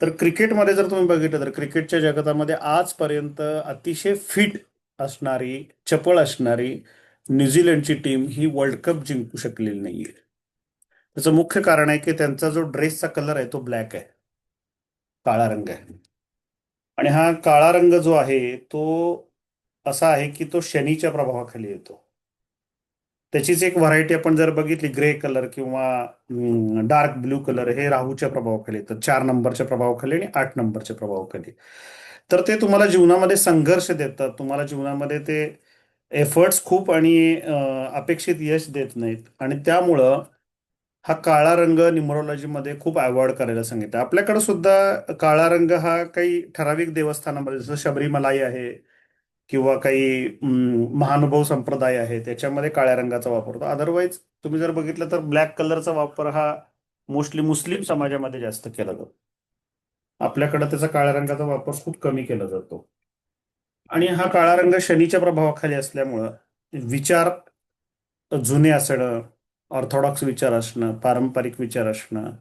तर क्रिकेटमध्ये जर तुम्ही बघितलं तर क्रिकेटच्या जगतामध्ये आजपर्यंत अतिशय फिट असणारी, चपळ असणारी न्यूझीलंडची टीम ही वर्ल्ड कप जिंकू शकलेली नाहीये. त्याचं मुख्य कारण आहे की त्यांचा जो ड्रेसचा कलर आहे तो ब्लॅक आहे, काळा रंग आहे. आणि हा काळा रंग जो आहे तो असा आहे की तो शनीच्या प्रभावाखाली येतो. त्याचीच एक व्हरायटी आपण जर बघितली, ग्रे कलर किंवा डार्क ब्ल्यू कलर, हे राहूच्या प्रभावाखाली येतात, 4 नंबरच्या प्रभावाखाली आणि 8 नंबरच्या प्रभावाखाली. तर ते तुम्हाला जीवनामध्ये संघर्ष देतात, तुम्हाला जीवनामध्ये ते एफर्ट्स खूप आणि अपेक्षित यश देत नाहीत. आणि त्यामुळं हा काळा रंग न्यूमरोलॉजीमध्ये खूप अवॉइड करायला सांगितलं. आपल्याकडे सुद्धा काळा रंग हा काही ठराविक देवस्थानामध्ये, जसं शबरीमलाई आहे किंवा काही महानुभाव संप्रदाय आहे, त्याच्यामध्ये काळ्या रंगाचा वापर होतो. अदरवाईज तुम्ही जर बघितलं तर ब्लॅक कलरचा वापर हा मोस्टली मुस्लिम समाजामध्ये जास्त केला जातो. आपल्याकडे त्याचा काळ्या रंगाचा वापर खूप कमी केला जातो. आणि हा काळा रंग शनीच्या प्रभावाखाली असल्यामुळं विचार जुने असणं, ऑर्थोडॉक्स विचार असणं, पारंपरिक विचार असणं,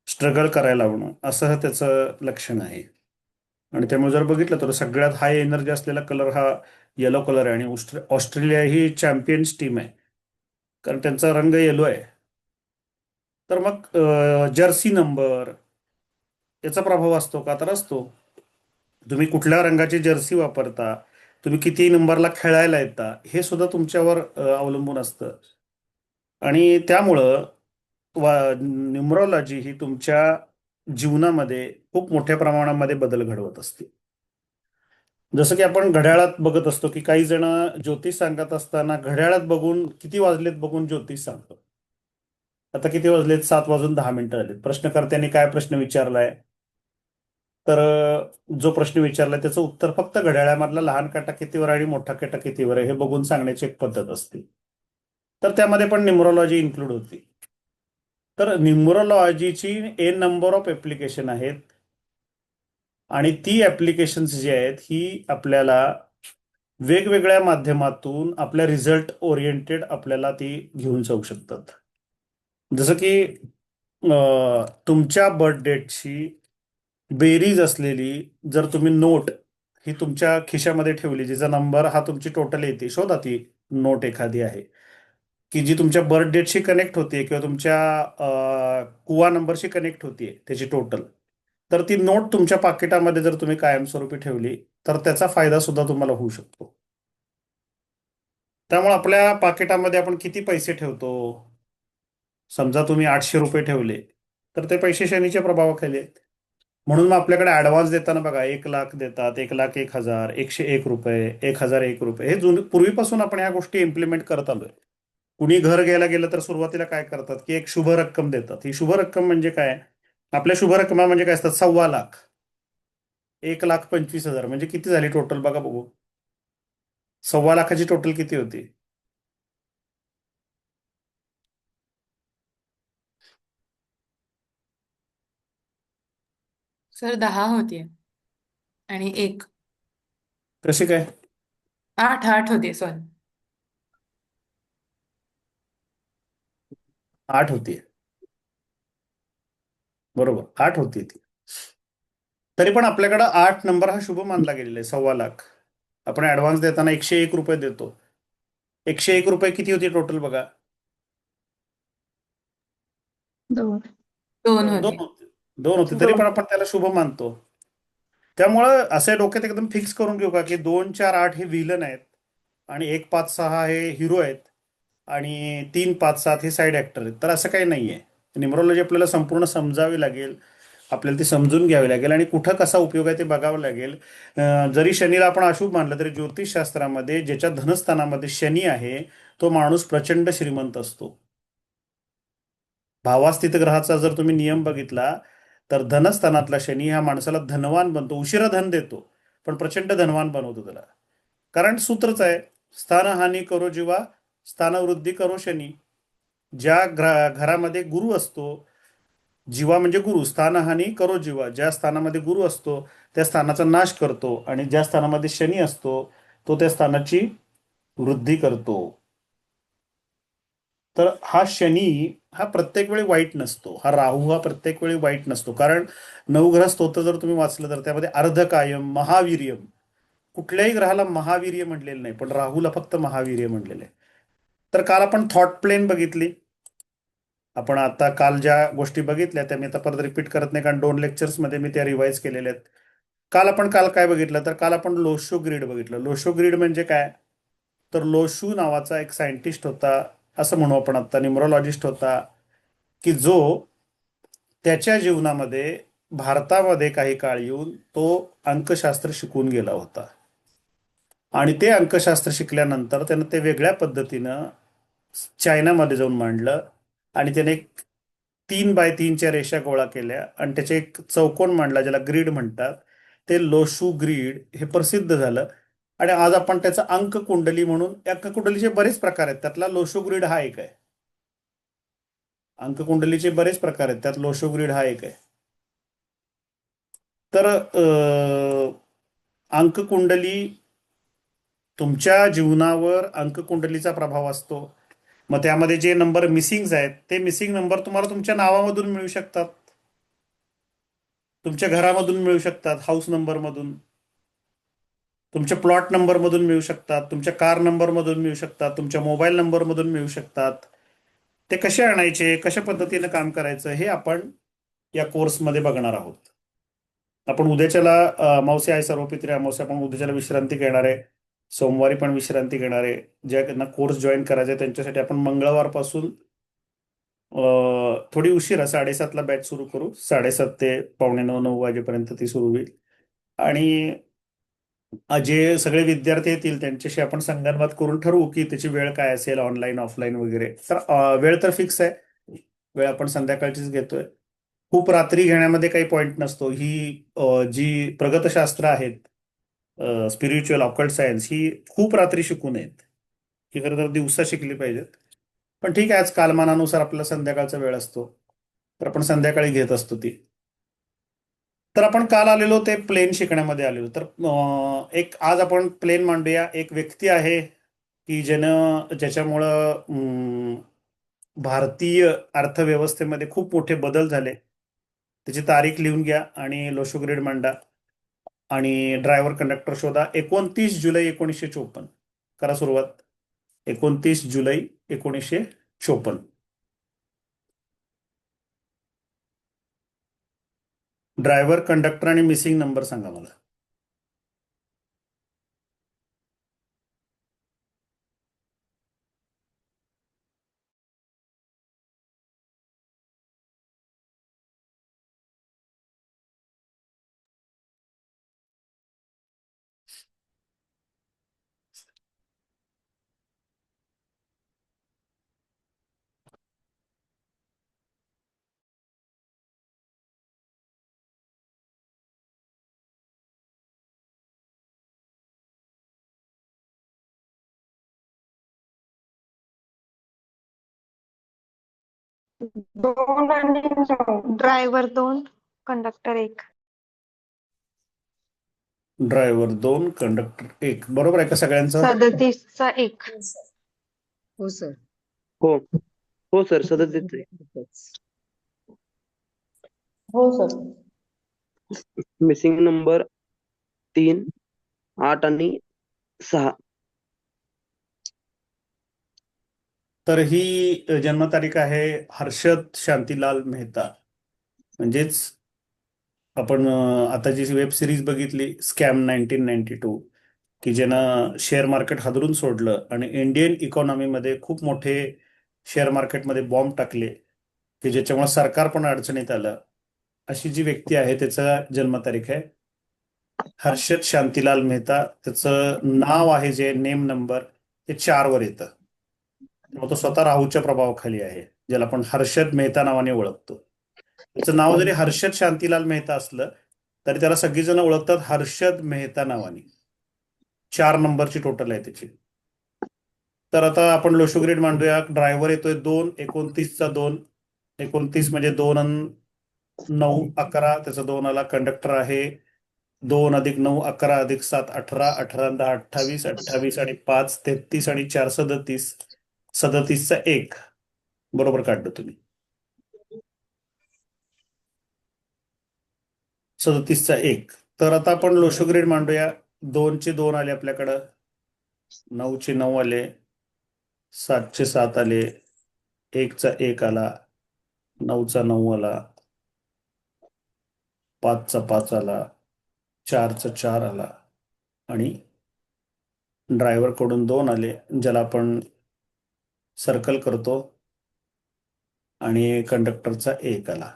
स्ट्रगल करायला लावणं, असं त्याचं लक्षण आहे. आणि त्यामुळे जर बघितलं तर सगळ्यात हाय एनर्जी असलेला कलर हा येलो कलर आहे. आणि ऑस्ट्रेलिया ही चॅम्पियन्स टीम आहे, कारण त्यांचा रंग येलो आहे. तर मग जर्सी नंबर याचा प्रभाव असतो का? तर असतो. तुम्ही कुठल्या रंगाची जर्सी वापरता, तुम्ही किती नंबरला खेळायला येता, हे सुद्धा तुमच्यावर अवलंबून असतं. आणि त्यामुळं न्युमरॉलॉजी ही तुमच्या जीवनामध्ये खूप मोठ्या प्रमाणामध्ये बदल घडवत असते. जसं की आपण घड्याळात बघत असतो की काही जण ज्योतिष सांगत असताना घड्याळात बघून, किती वाजलेत बघून ज्योतिष सांगतो. आता किती वाजलेत? 7 वाजून 10 मिनिटं झालेत. प्रश्नकर्त्यांनी काय प्रश्न विचारलाय? तर जो प्रश्न विचारलाय त्याचं उत्तर फक्त घड्याळामधला लहान काटा कितीवर आहे आणि मोठा काटा कितीवर आहे हे बघून सांगण्याची एक पद्धत असते. तर त्यामध्ये पण न्युमरोलॉजी इन्क्लूड होती. तर न्युमरोलॉजीची नंबर ऑफ ऍप्लिकेशन आहेत. आणि ती ऍप्लिकेशन्स जी आहेत ही आपल्याला वेगवेगळ्या माध्यमातून आपल्या रिझल्ट ओरिएंटेड आपल्याला ती घेऊन जाऊ शकतात. जसं की तुमच्या बर्थ डेटची बेरीज असलेली जर तुम्ही नोट ही तुमच्या खिशामध्ये ठेवली, जिचा नंबर हा तुमची टोटल येते, शोधा ती नोट एखादी आहे की जी तुमच्या बर्थ डेटशी कनेक्ट होते किंवा तुमच्या कुवा नंबरशी कनेक्ट होते त्याची टोटल. तर ती नोट तुमच्या पाकिटामध्ये जर तुम्ही कायमस्वरूपी ठेवली तर त्याचा फायदा सुद्धा तुम्हाला होऊ शकतो. त्यामुळे आपल्या पाकिटामध्ये आपण किती पैसे ठेवतो? समजा तुम्ही 800 रुपये ठेवले तर ते पैसे शनीच्या प्रभावाखाली आहेत. म्हणून मग आपल्याकडे ऍडव्हान्स देताना बघा, 1 लाख देतात, 1 लाख 1 हजार, 101 रुपये, 1 हजार 1 रुपये, हे पूर्वीपासून आपण ह्या गोष्टी इम्प्लिमेंट करत आलोय. कुणी घर घ्यायला गेलं तर सुरुवातीला काय करतात की एक शुभ रक्कम देतात. ही शुभ रक्कम म्हणजे काय? आपल्या शुभ रक्कमा म्हणजे काय असतात? 1.25 लाख, 1,25,000 म्हणजे किती झाली टोटल बघा बघू. 1.25 लाखाची टोटल किती होती? सर 10 होती आणि एक. कशी काय? 8 होती सॉरी. 8 होती. बरोबर, 8 होती ती. तरी पण आपल्याकडे 8 नंबर हा शुभ मानला गेलेला आहे. 1.25 लाख आपण ऍडव्हान्स देताना 101 रुपये देतो. 101 रुपये किती होती टोटल बघा? दोन. 2 दोन होती. होते. 2 होते, तरी पण दोन. आपण त्याला शुभ मानतो. त्यामुळं असे डोक्यात एकदम फिक्स करून घेऊ का की 2 4 8 हे विलन आहेत आणि 1 5 6 हे हिरो आहेत आणि 3 5 7 हे साईड ऍक्टर आहेत? तर असं काही नाहीये. न्युमरोलॉजी आपल्याला संपूर्ण समजावी लागेल, आपल्याला ती समजून घ्यावी लागेल आणि कुठं कसा उपयोग आहे ते बघावं लागेल. जरी शनीला आपण अशुभ मानलं तरी ज्योतिषशास्त्रामध्ये ज्याच्या धनस्थानामध्ये शनी आहे तो माणूस प्रचंड श्रीमंत असतो. भावास्थित ग्रहाचा जर तुम्ही नियम बघितला तर धनस्थानातला शनी हा माणसाला धनवान बनतो, उशिरा धन देतो पण प्रचंड धनवान बनवतो त्याला. कारण सूत्रच आहे, स्थानहानी करो जीवा, स्थानवृद्धी करो शनी. ज्या घरामध्ये गुरु असतो, जीवा म्हणजे गुरु, स्थानहानी करो जीवा, ज्या स्थानामध्ये गुरु असतो त्या स्थानाचा नाश करतो आणि ज्या स्थानामध्ये शनी असतो तो त्या स्थानाची वृद्धी करतो. तर हा शनी हा प्रत्येक वेळी वाईट नसतो, हा राहू हा प्रत्येक वेळी वाईट नसतो. कारण नवग्रह स्तोत्र जर तुम्ही वाचलं तर त्यामध्ये अर्धकायम महावीर्यम, कुठल्याही ग्रहाला महावीर्य म्हटलेलं नाही, पण राहूला फक्त महावीर्य म्हटलेलं आहे. तर काल आपण थॉट प्लेन बघितली. आपण आता काल ज्या गोष्टी बघितल्या त्या मी आता परत रिपीट करत नाही, कारण 2 लेक्चर्समध्ये मी त्या रिवाईज केलेल्या आहेत. काल काय बघितलं, तर काल आपण लोशो ग्रीड बघितलं. लोशो ग्रीड म्हणजे काय? तर लोशू नावाचा एक सायंटिस्ट होता, असं म्हणू आपण आता, न्यूमरोलॉजिस्ट होता, की जो त्याच्या जीवनामध्ये भारतामध्ये काही काळ येऊन तो अंकशास्त्र शिकून गेला होता. आणि ते अंकशास्त्र शिकल्यानंतर त्यानं ते वेगळ्या पद्धतीनं चायनामध्ये जाऊन मांडलं. आणि त्याने एक 3x3च्या रेषा गोळा केल्या आणि त्याचे एक चौकोन मांडला, ज्याला ग्रीड म्हणतात. ते लोशू ग्रीड हे प्रसिद्ध झालं. आणि आज आपण त्याचं अंक कुंडली म्हणून, अंक कुंडलीचे बरेच प्रकार आहेत, त्यातला लोशो ग्रीड हा एक आहे. अंक कुंडलीचे बरेच प्रकार आहेत, त्यात लोशो ग्रीड हा एक आहे. तर अंक कुंडली, तुमच्या जीवनावर अंक कुंडलीचा प्रभाव असतो. मग त्यामध्ये जे नंबर मिसिंग आहेत, ते मिसिंग नंबर तुम्हाला तुमच्या नावामधून मिळू शकतात, तुमच्या घरामधून मिळू शकतात, हाऊस नंबरमधून, तुमच्या प्लॉट नंबरमधून मिळू शकतात, तुमच्या कार नंबरमधून मिळू शकतात, तुमच्या मोबाईल नंबरमधून मिळू शकतात. ते कसे आणायचे, कशा पद्धतीने काम करायचं, हे आपण या कोर्समध्ये बघणार आहोत. आपण उद्याच्याला अमावस्या आहे, सर्वपित्री अमावस्या, आपण उद्याच्याला विश्रांती घेणार आहे. सोमवारी पण विश्रांती घेणार आहे. ज्यांना कोर्स जॉईन करायचा आहे त्यांच्यासाठी आपण मंगळवारपासून थोडी उशिरा 7:30ला बॅच सुरू करू. 7:30 ते 8:45-9 वाजेपर्यंत ती सुरू होईल. आणि जे सगळे विद्यार्थी येतील त्यांच्याशी आपण संगनमत करून ठरवू की त्याची वेळ काय असेल, ऑनलाईन ऑफलाईन वगैरे. तर वेळ तर फिक्स आहे, वेळ आपण संध्याकाळचीच घेतोय. खूप रात्री घेण्यामध्ये काही पॉईंट नसतो. ही जी प्रगतशास्त्र आहेत, स्पिरिच्युअल ऑकल्ट सायन्स, ही खूप रात्री शिकू नयेत, ही खरं तर दिवसा शिकली पाहिजेत. पण ठीक आहे, आज कालमानानुसार आपल्याला संध्याकाळचा वेळ असतो, तर आपण संध्याकाळी घेत असतो ती. तर आपण काल आलेलो ते प्लेन शिकण्यामध्ये आलेलो. तर एक आज आपण प्लेन मांडूया. एक व्यक्ती आहे की ज्याच्यामुळं भारतीय अर्थव्यवस्थेमध्ये खूप मोठे बदल झाले. त्याची तारीख लिहून घ्या आणि लोशोग्रेड मांडा. आणि ड्रायव्हर कंडक्टर शोधा. 29 जुलै 1954 करा सुरुवात. 29 जुलै 1954. ड्रायव्हर, कंडक्टर आणि मिसिंग नंबर सांगा मला. 2 आणि 9, ड्रायव्हर 2, कंडक्टर 1. Driver 2, conductor 1. बरोबर आहे का सगळ्यांचं? 37चा 1. हो सर. हो सर. हो हो सर, सतत येतोय. हो सर. मिसिंग नंबर 3, 8 आणि 6. तर ही जन्मतारीख आहे हर्षद शांतीलाल मेहता. म्हणजेच आपण आता जी वेब सिरीज बघितली स्कॅम 1992, की ज्यानं शेअर मार्केट हादरून सोडलं आणि इंडियन इकॉनॉमीमध्ये खूप मोठे शेअर मार्केटमध्ये बॉम्ब टाकले, की ज्याच्यामुळे सरकार पण अडचणीत आलं. अशी जी व्यक्ती आहे त्याचा जन्मतारीख आहे हर्षद शांतीलाल मेहता. त्याचं नाव आहे जे नेम नंबर हे 4 वर येतं. मग तो स्वतः राहूच्या प्रभावाखाली आहे, ज्याला आपण हर्षद मेहता नावाने ओळखतो. त्याचं नाव जरी हर्षद शांतीलाल मेहता असलं तरी त्याला सगळीजण ओळखतात हर्षद मेहता नावाने. 4 नंबरची टोटल आहे त्याची. तर आता आपण लोशोग्रेड मांडूया. ड्रायव्हर येतोय 2, 29चा 2, 29 म्हणजे 2 आणि 9 11, त्याचा 2 आला. कंडक्टर आहे 2 + 9 11 + 7 18, 18 आणि 10 28, 28 आणि 5 33 आणि 4 37, 37चा 1. बरोबर काढलं तुम्ही. 37चा 1. तर आता आपण लोशो ग्रीड मांडूया. 2चे 2 आले आपल्याकडं, 9चे 9 आले, 7चे 7 आले, 1चा 1 आला, 9चा 9 आला, 5चा 5 आला, 4चा 4 आला आणि ड्रायव्हर कडून 2 आले, ज्याला आपण सर्कल करतो, आणि कंडक्टरचा 1 आला.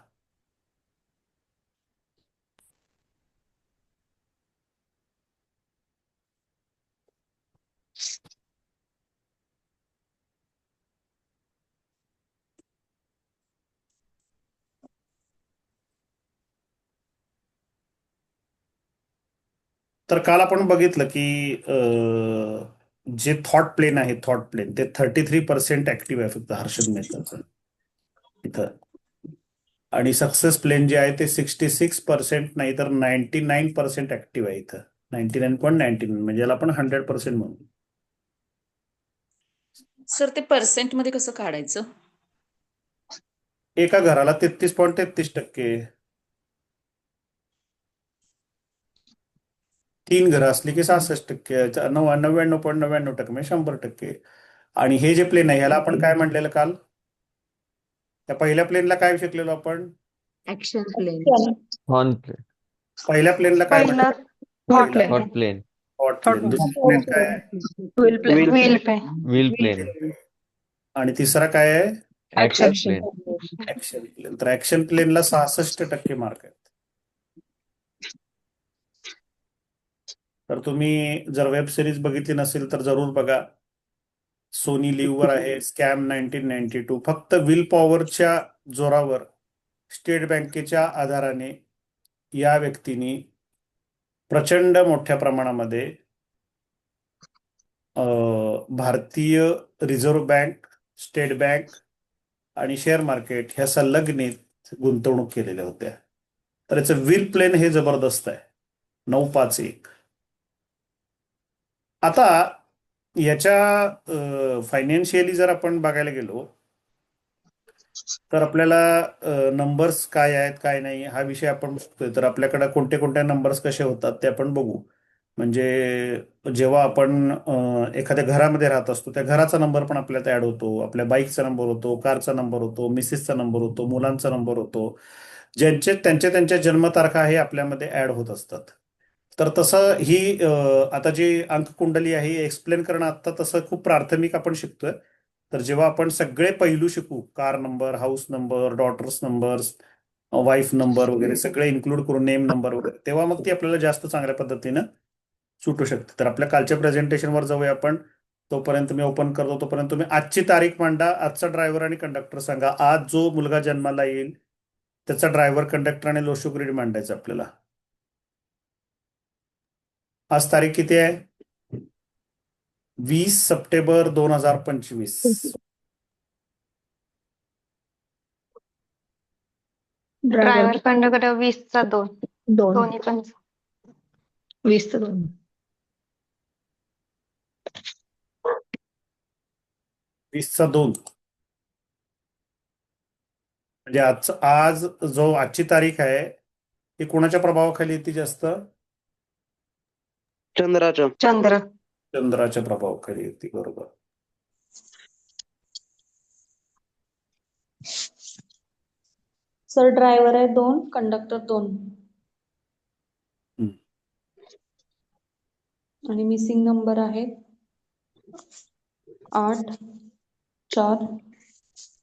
तर काल आपण बघितलं की जे थॉट प्लेन आहे, थॉट प्लेन ते 33% ऍक्टिव्ह आहे फक्त हर्षद मेहताचं इथं, आणि सक्सेस प्लेन जे आहे ते 66% नाही तर 99% ऍक्टिव्ह आहे इथं. 99.99 म्हणजे याला आपण 100% म्हणू. सर ते पर्सेंट मध्ये कसं काढायचं? एका घराला 33.33%. 3 घरं असली की 66%, 99.99% म्हणजे 100%. आणि हे जे प्लेन आहे ह्याला आपण काय म्हटलेलं काल? त्या पहिल्या प्लेनला काय शिकलेलो आपण? Action plane. Horn plane. पहिल्या प्लेनला काय पहिलं म्हणतात? थॉट पहिला हॉट प्लेन. Thought plane. दुसरा प्लेन काय आहे? Will plane. व्हील पे व्हील प्लेन. आणि तिसरा काय आहे? Action plane. Action plane. तर ऍक्शन प्लेनला 66% मार्क आहेत. तर तुम्ही जर वेब सिरीज बघितली नसेल तर जरूर बघा. सोनी लिव्हवर आहे, स्कॅम 1992. फक्त विल पॉवरच्या जोरावर, स्टेट बँकेच्या आधाराने या व्यक्तीने प्रचंड मोठ्या प्रमाणामध्ये भारतीय रिझर्व्ह बँक, स्टेट बँक आणि शेअर मार्केट ह्या संलग्नित गुंतवणूक केलेल्या होत्या. तर याचं विल प्लेन हे जबरदस्त आहे, 951. आता याच्या फायनान्शियली जर आपण बघायला गेलो तर आपल्याला नंबर्स काय आहेत काय नाही हा विषय आपण बघतोय. तर आपल्याकडे कोणते कोणते नंबर्स कसे होतात ते आपण बघू. म्हणजे जेव्हा आपण एखाद्या घरामध्ये राहत असतो त्या घराचा नंबर पण आपल्याला ऍड होतो, आपल्या बाईकचा नंबर होतो, कारचा नंबर होतो, मिसेसचा नंबर होतो, मुलांचा नंबर होतो. ज्यांचे त्यांच्या त्यांच्या जन्मतारखा हे आपल्यामध्ये ऍड होत असतात. तर तसं ही आता जी अंककुंडली आहे एक्सप्लेन करणं आता तसं खूप प्राथमिक आपण शिकतोय. तर जेव्हा आपण सगळे पैलू शिकू, car number, house number, daughters numbers, wife number वगैरे सगळे इन्क्लूड करून नेम नंबर वगैरे, तेव्हा मग ती आपल्याला जास्त चांगल्या पद्धतीनं सुटू शकते. तर आपल्या कालच्या प्रेझेंटेशनवर जाऊया आपण. तोपर्यंत मी ओपन करतो, तोपर्यंत तुम्ही आजची तारीख मांडा, आजचा ड्रायव्हर आणि कंडक्टर सांगा. आज जो मुलगा जन्माला येईल त्याचा ड्रायव्हर, कंडक्टर आणि लोशो ग्रीड मांडायचं आपल्याला. आज तारीख किती आहे? 20 सप्टेंबर 2025. ड्रायव्हर कंडक्टर 20चा 2 दोन्ही पण 20चा 2. 20चा 2 म्हणजे आज जो आजची तारीख आहे ती कोणाच्या प्रभावाखाली येते जास्त? चंद्राच्या. चंद्र. चंद्राच्या प्रभावाखाली येते, बरोबर. सर ड्रायव्हर आहे 2, कंडक्टर 2. हम्म. आणि मिसिंग नंबर आहे 8 4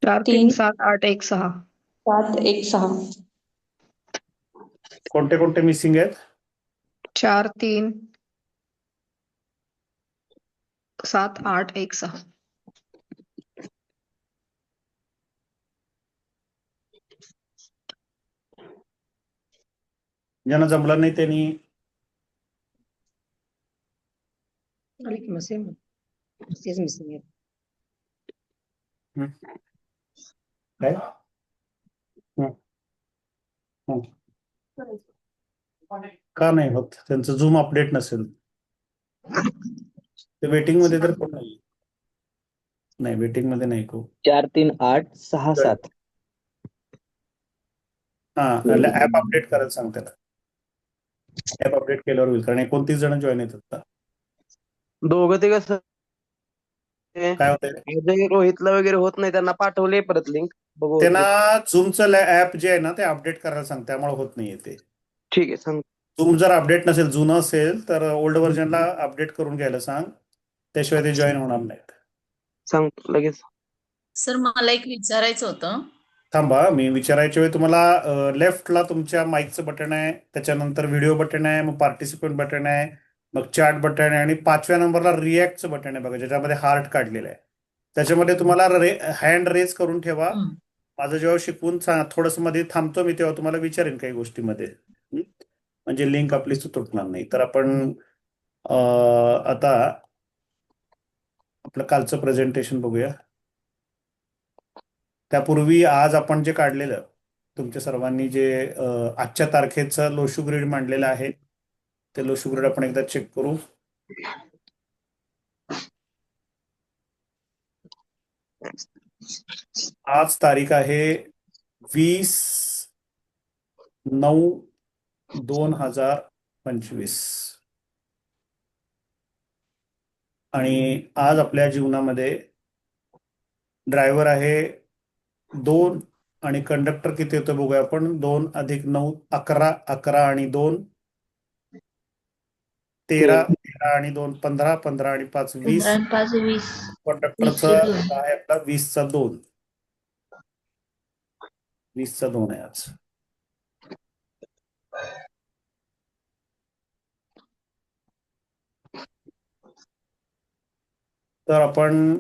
4 3 7 8 1 6. 7 1 6. कोणते कोणते मिसिंग आहेत? 4 3 7 8 1 6. ज्यांना जमलं नाही त्यांनी आली की सेम तेच मिसिंग आहे. काय? हं. हं. का नाही होत? त्यांचं झूम अपडेट नसेल, ते वेटिंग मध्ये तर कोण नाही. नाही, वेटिंग मध्ये नाही खूप. 4 3 8 6 7 हा, ऍप अपडेट करायला सांग त्याला. ऍप अपडेट केल्यावर होईल, कारण 29 जण जॉईन आहेत आता. दोघं ते कसं काय होतंय, जे रोहितला वगैरे होत नाही त्यांना पाठवले परत लिंक बघू होत त्यांना नाही. झूमचं ऍप जे आहे ना ते अपडेट करायला सांग, त्यामुळे होत नाहीये ते. ठीक आहे सांग. झूम जर अपडेट नसेल, जुनं असेल तर ओल्ड व्हर्जनला अपडेट करून घ्यायला सांग, त्याशिवाय ते जॉईन होणार नाहीत. सांगतो लगेच. सर मला एक विचारायचं होतं. थांबा, मी विचारायच्या वेळी तुम्हाला लेफ्टला तुमच्या माईकचं बटन आहे, त्याच्यानंतर व्हिडिओ बटन आहे, मग पार्टिसिपंट बटन आहे, मग चॅट बटन आहे, आणि 5व्या नंबरला रिॲक्टचं बटन आहे बघा, ज्याच्यामध्ये हार्ट काढलेलं आहे. त्याच्यामध्ये तुम्हाला हँड रेज करून ठेवा. हं. माझं जेव्हा शिकवून थोडंसं मध्ये थांबतो मी, तेव्हा तुम्हाला विचारेन काही गोष्टीमध्ये. म्हणजे लिंक आपली तुटणार नाही. तर आपण आता आपलं कालचं प्रेझेंटेशन बघूया. त्यापूर्वी आज आपण जे काढलेलं, तुमच्या सर्वांनी जे आजच्या तारखेचं लोशू ग्रीड मांडलेलं आहे, ते लोशू ग्रीड आपण एकदा चेक करू. आज तारीख आहे 20/9/2025, आणि आज आपल्या जीवनामध्ये ड्रायव्हर आहे 2 आणि कंडक्टर किती होतं बघूया आपण. 2 + 9 11, 11 आणि 2 13, 13 आणि 2 15, 15 आणि 5 20. 5 20 कंडक्टरचा आहे आपला 20/2. 20/2 आहे आज. तर आपण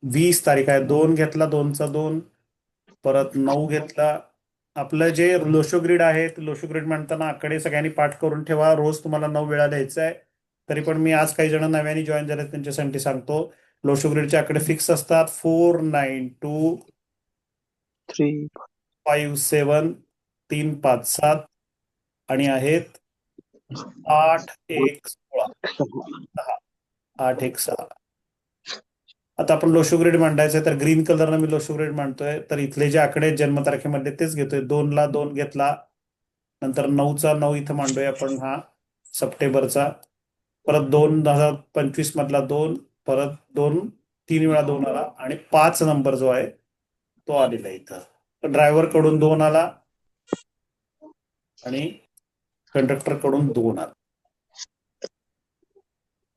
20 तारीख आहे, 2 घेतला, 2/2, परत 9 घेतला. आपलं जे लोशो ग्रीड आहे, लोशो ग्रीड म्हणताना आकडे सगळ्यांनी पाठ करून ठेवा. रोज तुम्हाला 9 वेळा द्यायचं आहे. तरी पण मी आज काही जण नव्याने जॉईन झाले त्यांच्यासाठी सांगतो, लोशो ग्रीडचे आकडे फिक्स असतात. 4 9 2 3 5 7 3 5 7 आणि आहेत 8 1 16 6. 8 1 6. आता आपण लोशो ग्रीड मांडायचंय, तर ग्रीन कलरनं मी लोशो ग्रीड मांडतोय. तर इथले जे आकडे आहेत जन्मतारखेमध्ये तेच घेतोय. 2 ला 2 घेतला, नंतर 9चा 9 इथं मांडूया आपण, हा सप्टेंबरचा. परत 2025 मधला 2, परत 2 3 वेळा 2 आला, आणि 5 नंबर जो आहे तो आलेला इथं. तर ड्रायव्हर कडून 2 आला आणि कंडक्टर कडून 2 आला.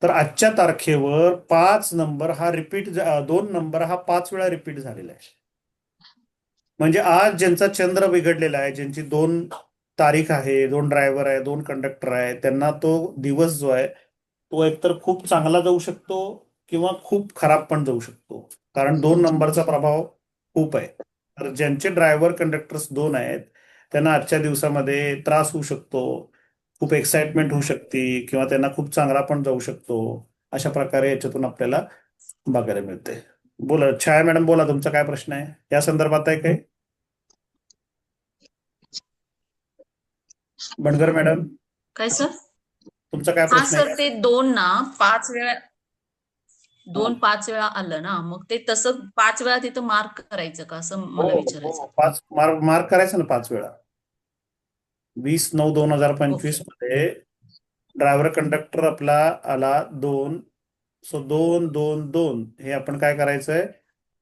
तर आजच्या तारखेवर 5 नंबर हा रिपीट, 2 नंबर हा 5 वेळा रिपीट झालेला आहे. म्हणजे आज ज्यांचा चंद्र बिघडलेला आहे, ज्यांची 2 तारीख आहे, 2 ड्रायव्हर आहे, 2 कंडक्टर आहे, त्यांना तो दिवस जो आहे तो एकतर खूप चांगला जाऊ शकतो किंवा खूप खराब पण जाऊ शकतो, कारण 2 नंबरचा प्रभाव खूप आहे. तर ज्यांचे ड्रायव्हर कंडक्टर्स 2 आहेत त्यांना आजच्या दिवसामध्ये त्रास होऊ शकतो, खूप एक्साइटमेंट होऊ शकते, किंवा त्यांना खूप चांगला पण जाऊ शकतो. अशा प्रकारे याच्यातून आपल्याला बघायला मिळते. बोला छाया मॅडम, बोला, तुमचा काय प्रश्न आहे या संदर्भात आहे काय? बनगर मॅडम, काय सर? तुमचा काय हा प्रश्न सर, आहे? ते 2 ना 5 वेळा, 2 5 वेळा आलं ना, मग ते तसं 5 वेळा तिथं मार्क करायचं का, असं मला विचारायचं. 5 मार्क करायचं ना 5 वेळा. 20/9/2025 मध्ये ड्रायव्हर कंडक्टर आपला आला 2, सो 2 2 2 हे आपण काय करायचंय,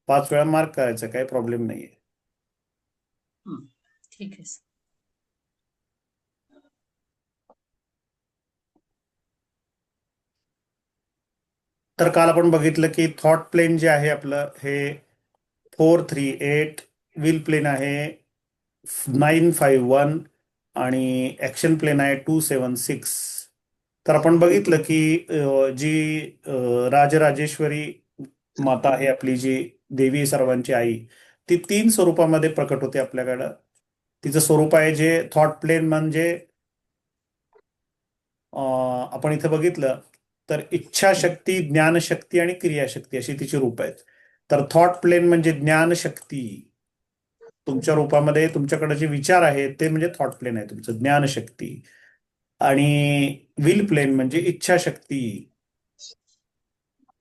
5 वेळा मार्क करायचं, काही प्रॉब्लेम नाहीये. ठीक आहे सर. तर काल आपण बघितलं की थॉट प्लेन जे आहे आपलं हे 438, व्हील प्लेन आहे 951, आणि ऍक्शन प्लेन आहे 276. तर आपण बघितलं की जी राजराजेश्वरी माता आहे आपली, जी देवी आहे सर्वांची आई, ती 3 स्वरूपामध्ये प्रकट होते आपल्याकडं. तिचं स्वरूप आहे जे थॉट प्लेन, म्हणजे आपण इथं बघितलं तर इच्छाशक्ती, ज्ञानशक्ती आणि क्रियाशक्ती अशी तिची रूप आहेत. तर थॉट प्लेन म्हणजे ज्ञानशक्ती, तुमच्या रूपामध्ये तुमच्याकडे जे विचार आहेत ते म्हणजे थॉट प्लेन आहे तुमचं, ज्ञानशक्ती. आणि विल प्लेन म्हणजे इच्छाशक्ती.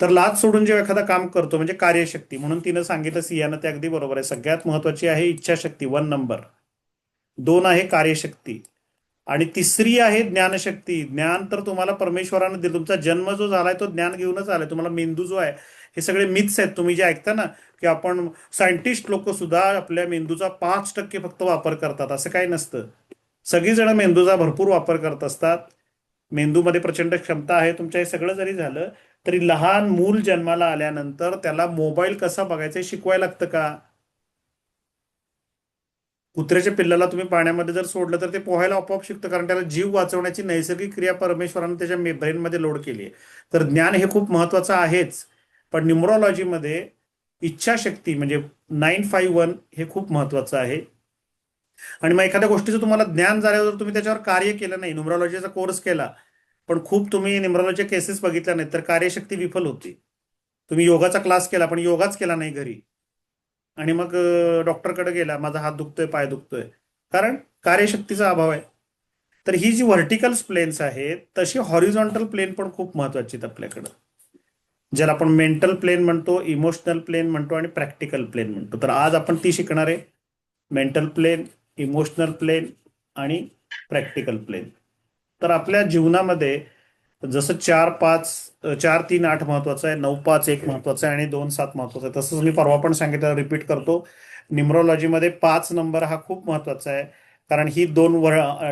तर लाज सोडून जेव्हा एखादा काम करतो म्हणजे कार्यशक्ती, म्हणून तिनं सांगितलं सियानं, ते अगदी बरोबर आहे. सगळ्यात महत्वाची आहे इच्छाशक्ती 1 नंबर, 2 आहे कार्यशक्ती, आणि तिसरी आहे ज्ञानशक्ती. ज्ञान तर तुम्हाला परमेश्वरानं दिलं. तुमचा जन्म जो झालाय तो ज्ञान घेऊनच आलाय. तुम्हाला मेंदू जो आहे, हे सगळे मिथ्स आहेत. तुम्ही जे ऐकता ना की आपण सायंटिस्ट लोक सुद्धा आपल्या मेंदूचा 5% फक्त वापर करतात, असं काही नसतं. सगळीजण मेंदूचा भरपूर वापर करत असतात. मेंदूमध्ये प्रचंड क्षमता आहे. तुमच्या हे सगळं जरी झालं तरी लहान मूल जन्माला आल्यानंतर त्याला मोबाईल कसा बघायचा हे शिकवायला लागतं का? कुत्र्याच्या पिल्लाला तुम्ही पाण्यामध्ये जर सोडलं तर ते पोहायला आपोआप शिकतं, कारण त्याला जीव वाचवण्याची नैसर्गिक क्रिया परमेश्वरानं त्याच्या ब्रेनमध्ये लोड केली आहे. तर ज्ञान हे खूप महत्वाचं आहेच, पण न्यूमरॉलॉजीमध्ये इच्छाशक्ती म्हणजे 951 हे खूप महत्वाचं आहे. आणि मग एखाद्या गोष्टीचं तुम्हाला ज्ञान झाल्यावर जर तुम्ही त्याच्यावर कार्य केलं नाही, न्यूमरॉलॉजीचा कोर्स केला, पण खूप तुम्ही न्यूमरॉलॉजी केसेस बघितल्या नाहीत, तर कार्यशक्ती विफल होती. तुम्ही योगाचा क्लास केला पण योगाच केला नाही घरी, आणि मग डॉक्टरकडे गेला, माझा हात दुखतोय, पाय दुखतोय, कारण कार्यशक्तीचा अभाव आहे. तर ही जी व्हर्टिकल प्लेन्स आहेत तशी हॉरिझॉन्टल प्लेन पण खूप महत्वाची आहेत आपल्याकडं, ज्याला आपण मेंटल प्लेन म्हणतो, इमोशनल प्लेन म्हणतो आणि प्रॅक्टिकल प्लेन म्हणतो. तर आज आपण ती शिकणार आहे, मेंटल प्लेन, इमोशनल प्लेन आणि प्रॅक्टिकल प्लेन. तर आपल्या जीवनामध्ये जसं 4-3-8 महत्वाचं आहे, 9-5-1 महत्वाचं आहे आणि 2-7 महत्वाचं आहे. तसंच मी परवा पण सांगितलं, रिपीट करतो, न्यूमरॉलॉजीमध्ये 5 नंबर हा खूप महत्वाचा आहे, कारण ही 2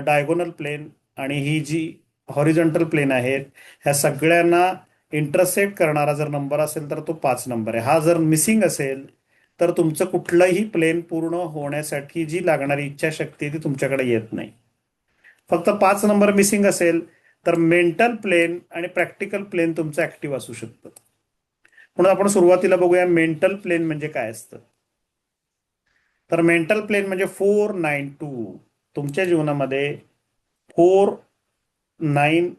डायगोनल प्लेन आणि ही जी हॉरिझॉन्टल प्लेन आहेत, ह्या सगळ्यांना इंटरसेक्ट करणारा जर नंबर असेल तर तो 5 नंबर आहे. हा जर मिसिंग असेल तर तुमचं कुठलंही प्लेन पूर्ण होण्यासाठी जी लागणारी इच्छाशक्ती ती तुमच्याकडे येत नाही. फक्त 5 नंबर मिसिंग असेल तर मेंटल प्लेन आणि प्रॅक्टिकल प्लेन तुमचं ऍक्टिव्ह असू शकतं. म्हणून आपण सुरुवातीला बघूया मेंटल प्लेन म्हणजे काय असतं. तर मेंटल प्लेन म्हणजे 4-9-2. तुमच्या जीवनामध्ये 4, 9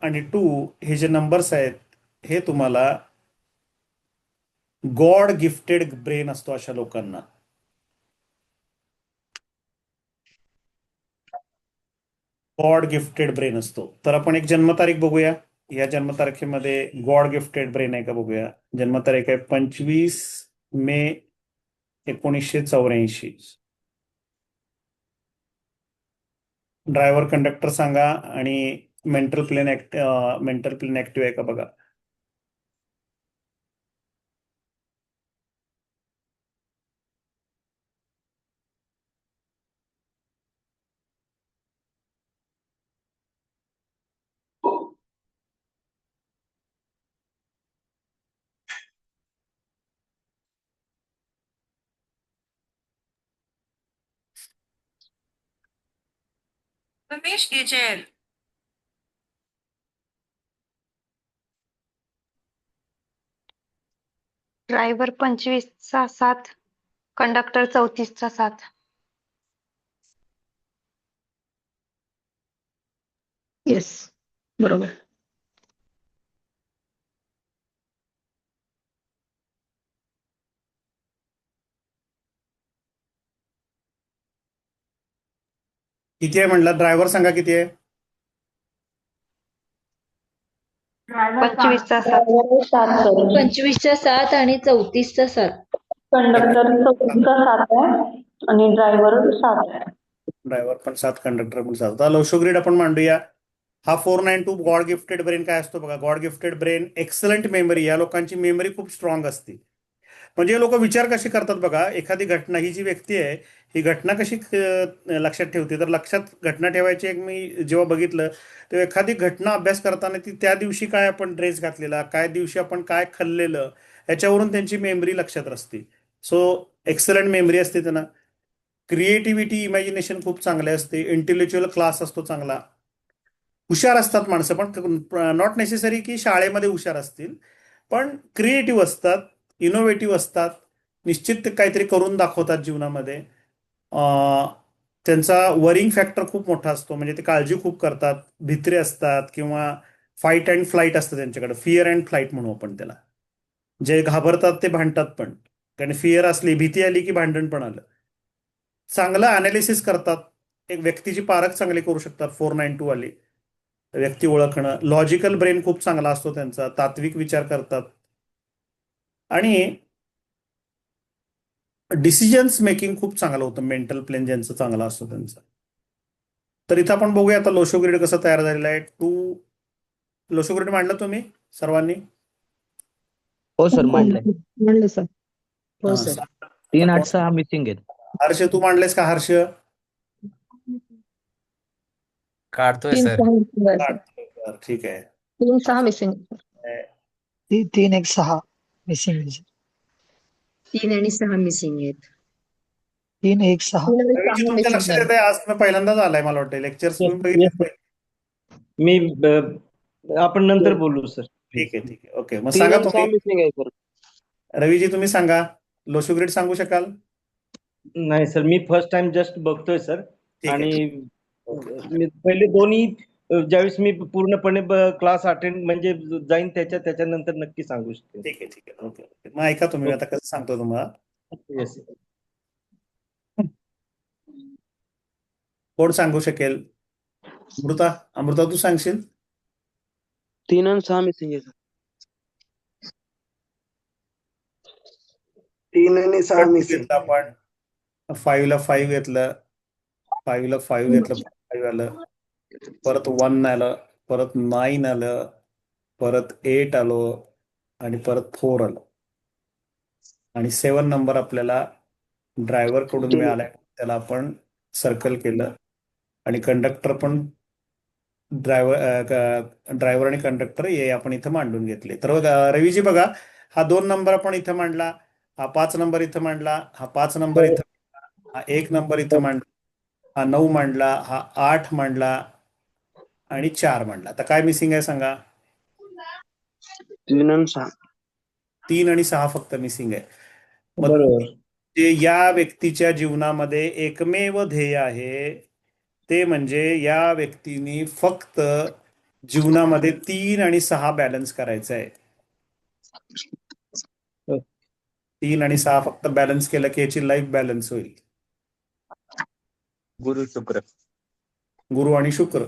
आणि 2 हे जे नंबर्स आहेत हे तुम्हाला गॉड गिफ्टेड ब्रेन असतो अशा लोकांना. गॉड गिफ्टेड ब्रेन असतो. तर आपण एक जन्मतारीख बघूया. या जन्मतारखेमध्ये गॉड गिफ्टेड ब्रेन आहे का बघूया. जन्मतारीख आहे 25 मे 1984. ड्रायव्हर कंडक्टर सांगा आणि मेंटल प्लेन ऍक्टिव्ह आहे का बघा. रमेश गेजेल. ड्रायव्हर 25चा 7, कंडक्टर 34चा 7. येस, बरोबर. किती आहे म्हणला ड्रायव्हर सांगा किती आहे. 25चा 7. Driver 7 sir. 25चा 7 आणि 34चा 7. कंडक्टर 34चा 7 आहे आणि ड्रायव्हर 7 आहे. ड्रायव्हर पण 7, कंडक्टर पण 7. आता लवशोग्रीड आपण मांडूया. हा 4-9-2 गॉड गिफ्टेड ब्रेन काय असतो बघा. God gifted brain, excellent memory. या लोकांची मेमरी खूप स्ट्रॉंग असते. म्हणजे लोक विचार कसे करतात बघा. एखादी घटना, ही जी व्यक्ती आहे ही घटना कशी लक्षात ठेवते. तर लक्षात घटना ठेवायची एक मी जेव्हा बघितलं तेव्हा एखादी घटना अभ्यास करताना ती त्या दिवशी काय आपण ड्रेस घातलेला, काय दिवशी आपण काय खाल्लेलं, याच्यावरून त्यांची मेमरी लक्षात असते. सो एक्सलंट मेमरी असते त्यांना. क्रिएटिव्हिटी, इमॅजिनेशन खूप चांगले असते. इंटेलेक्च्युअल क्लास असतो चांगला. हुशार असतात माणसं, पण नॉट नेसेसरी की शाळेमध्ये हुशार असतील, पण क्रिएटिव्ह असतात, इनोव्हेटिव्ह असतात, निश्चित ते काहीतरी करून दाखवतात जीवनामध्ये. त्यांचा वरिंग फॅक्टर खूप मोठा असतो, म्हणजे ते काळजी खूप करतात, भित्रे असतात किंवा फाईट अँड फ्लाईट असतं त्यांच्याकडे. फिअर अँड फ्लाईट म्हणू आपण त्याला. जे घाबरतात ते भांडतात पण, कारण फिअर असली, भीती आली की भांडण पण आलं. चांगलं अनालिसिस करतात, एक व्यक्तीची पारख चांगली करू शकतात 4-9-2 वाली व्यक्ती ओळखणं. लॉजिकल ब्रेन खूप चांगला असतो त्यांचा, तात्विक विचार करतात, आणि डिसिजन्स मेकिंग खूप चांगलं होतं, मेंटल प्लेन ज्यांचं चांगलं असतं त्यांचं. तर इथं आपण बघूया आता लोशो ग्रीड कसं तयार झालेलं आहे. लोशो ग्रीड मांडलं तुम्ही सर्वांनी? हो सर मांडलंय. म्हणलं सर. हो हा, सर. 3, 8, 6 मिसिंग आहेत. हर्ष तू मांडलेस का हर्ष? काढतोय 3, सर. 6 मिसिंग आहे सर. बरं, ठीक आहे. 3, 6 मिसिंग आहे सर. 3, 1, 6 मिसिंग आहे. 3 आणि 6 मिसिंग आहेत. 3, 1, 6. 3 आणि रवीजी 6 तुमच्या मिसिंग लक्षात आहे. येत आहे, आज तुम्ही पहिल्यांदाच आलाय मला वाटतं, लेक्चर्स तुम्ही बघितले? मी आपण नंतर बोलू सर. ठीक आहे, ठीक आहे, ओके. मग 3 सांगा आणि 6 तुम्ही, मिसिंग आहे सर. रवीजी तुम्ही सांगा, लोशो ग्रीड सांगू शकाल? नाही सर, मी फर्स्ट टाइम जस्ट बघतोय सर. ठीक आहे, आणि ओके. मी पहिले दोन्ही ज्यावेळेस मी पूर्णपणे क्लास अटेंड म्हणजे जाईन त्याच्यानंतर नक्की सांगू शकतो. ठीक आहे, ठीक आहे, ओके, ओके. मग ऐका तुम्ही, आता कसं सांगतो तुम्हाला. येस. कोण सांगू शकेल? अमृता तू सांगशील? 3 आणि 6 मिसिंग आहे सर. 3 आणि 6 मिसिंग. घेतलं आपण 5 ला 5 घेतलं, 5 ला 5 घेतलं, 5 आलं, परत 1 आलं, परत 9 आलं, परत 8 आलं आणि परत 4 आलं आणि 7 नंबर आपल्याला ड्रायव्हर कडून मिळालाय, त्याला आपण सर्कल केलं आणि कंडक्टर पण ड्रायव्हर आणि कंडक्टर हे आपण इथं मांडून घेतले. तर रवीजी बघा, हा 2 नंबर आपण इथं मांडला, हा 5 नंबर इथं मांडला, हा 5 नंबर इथं मांडला, हा 1 नंबर इथं मांडला, हा 9 मांडला, हा 8 मांडला आणि 4 मांडला. आता काय मिसिंग आहे सांगा? 3 आणि 6. 3 आणि 6 फक्त मिसिंग आहे. मग बरोबर. जे या व्यक्तीच्या जीवनामध्ये एकमेव ध्येय आहे ते म्हणजे या व्यक्तीने फक्त जीवनामध्ये 3 आणि 6 बॅलन्स करायचं आहे. 3 आणि 6 फक्त बॅलन्स केलं की याची लाईफ बॅलन्स होईल. गुरु शुक्र. गुरु आणि शुक्र.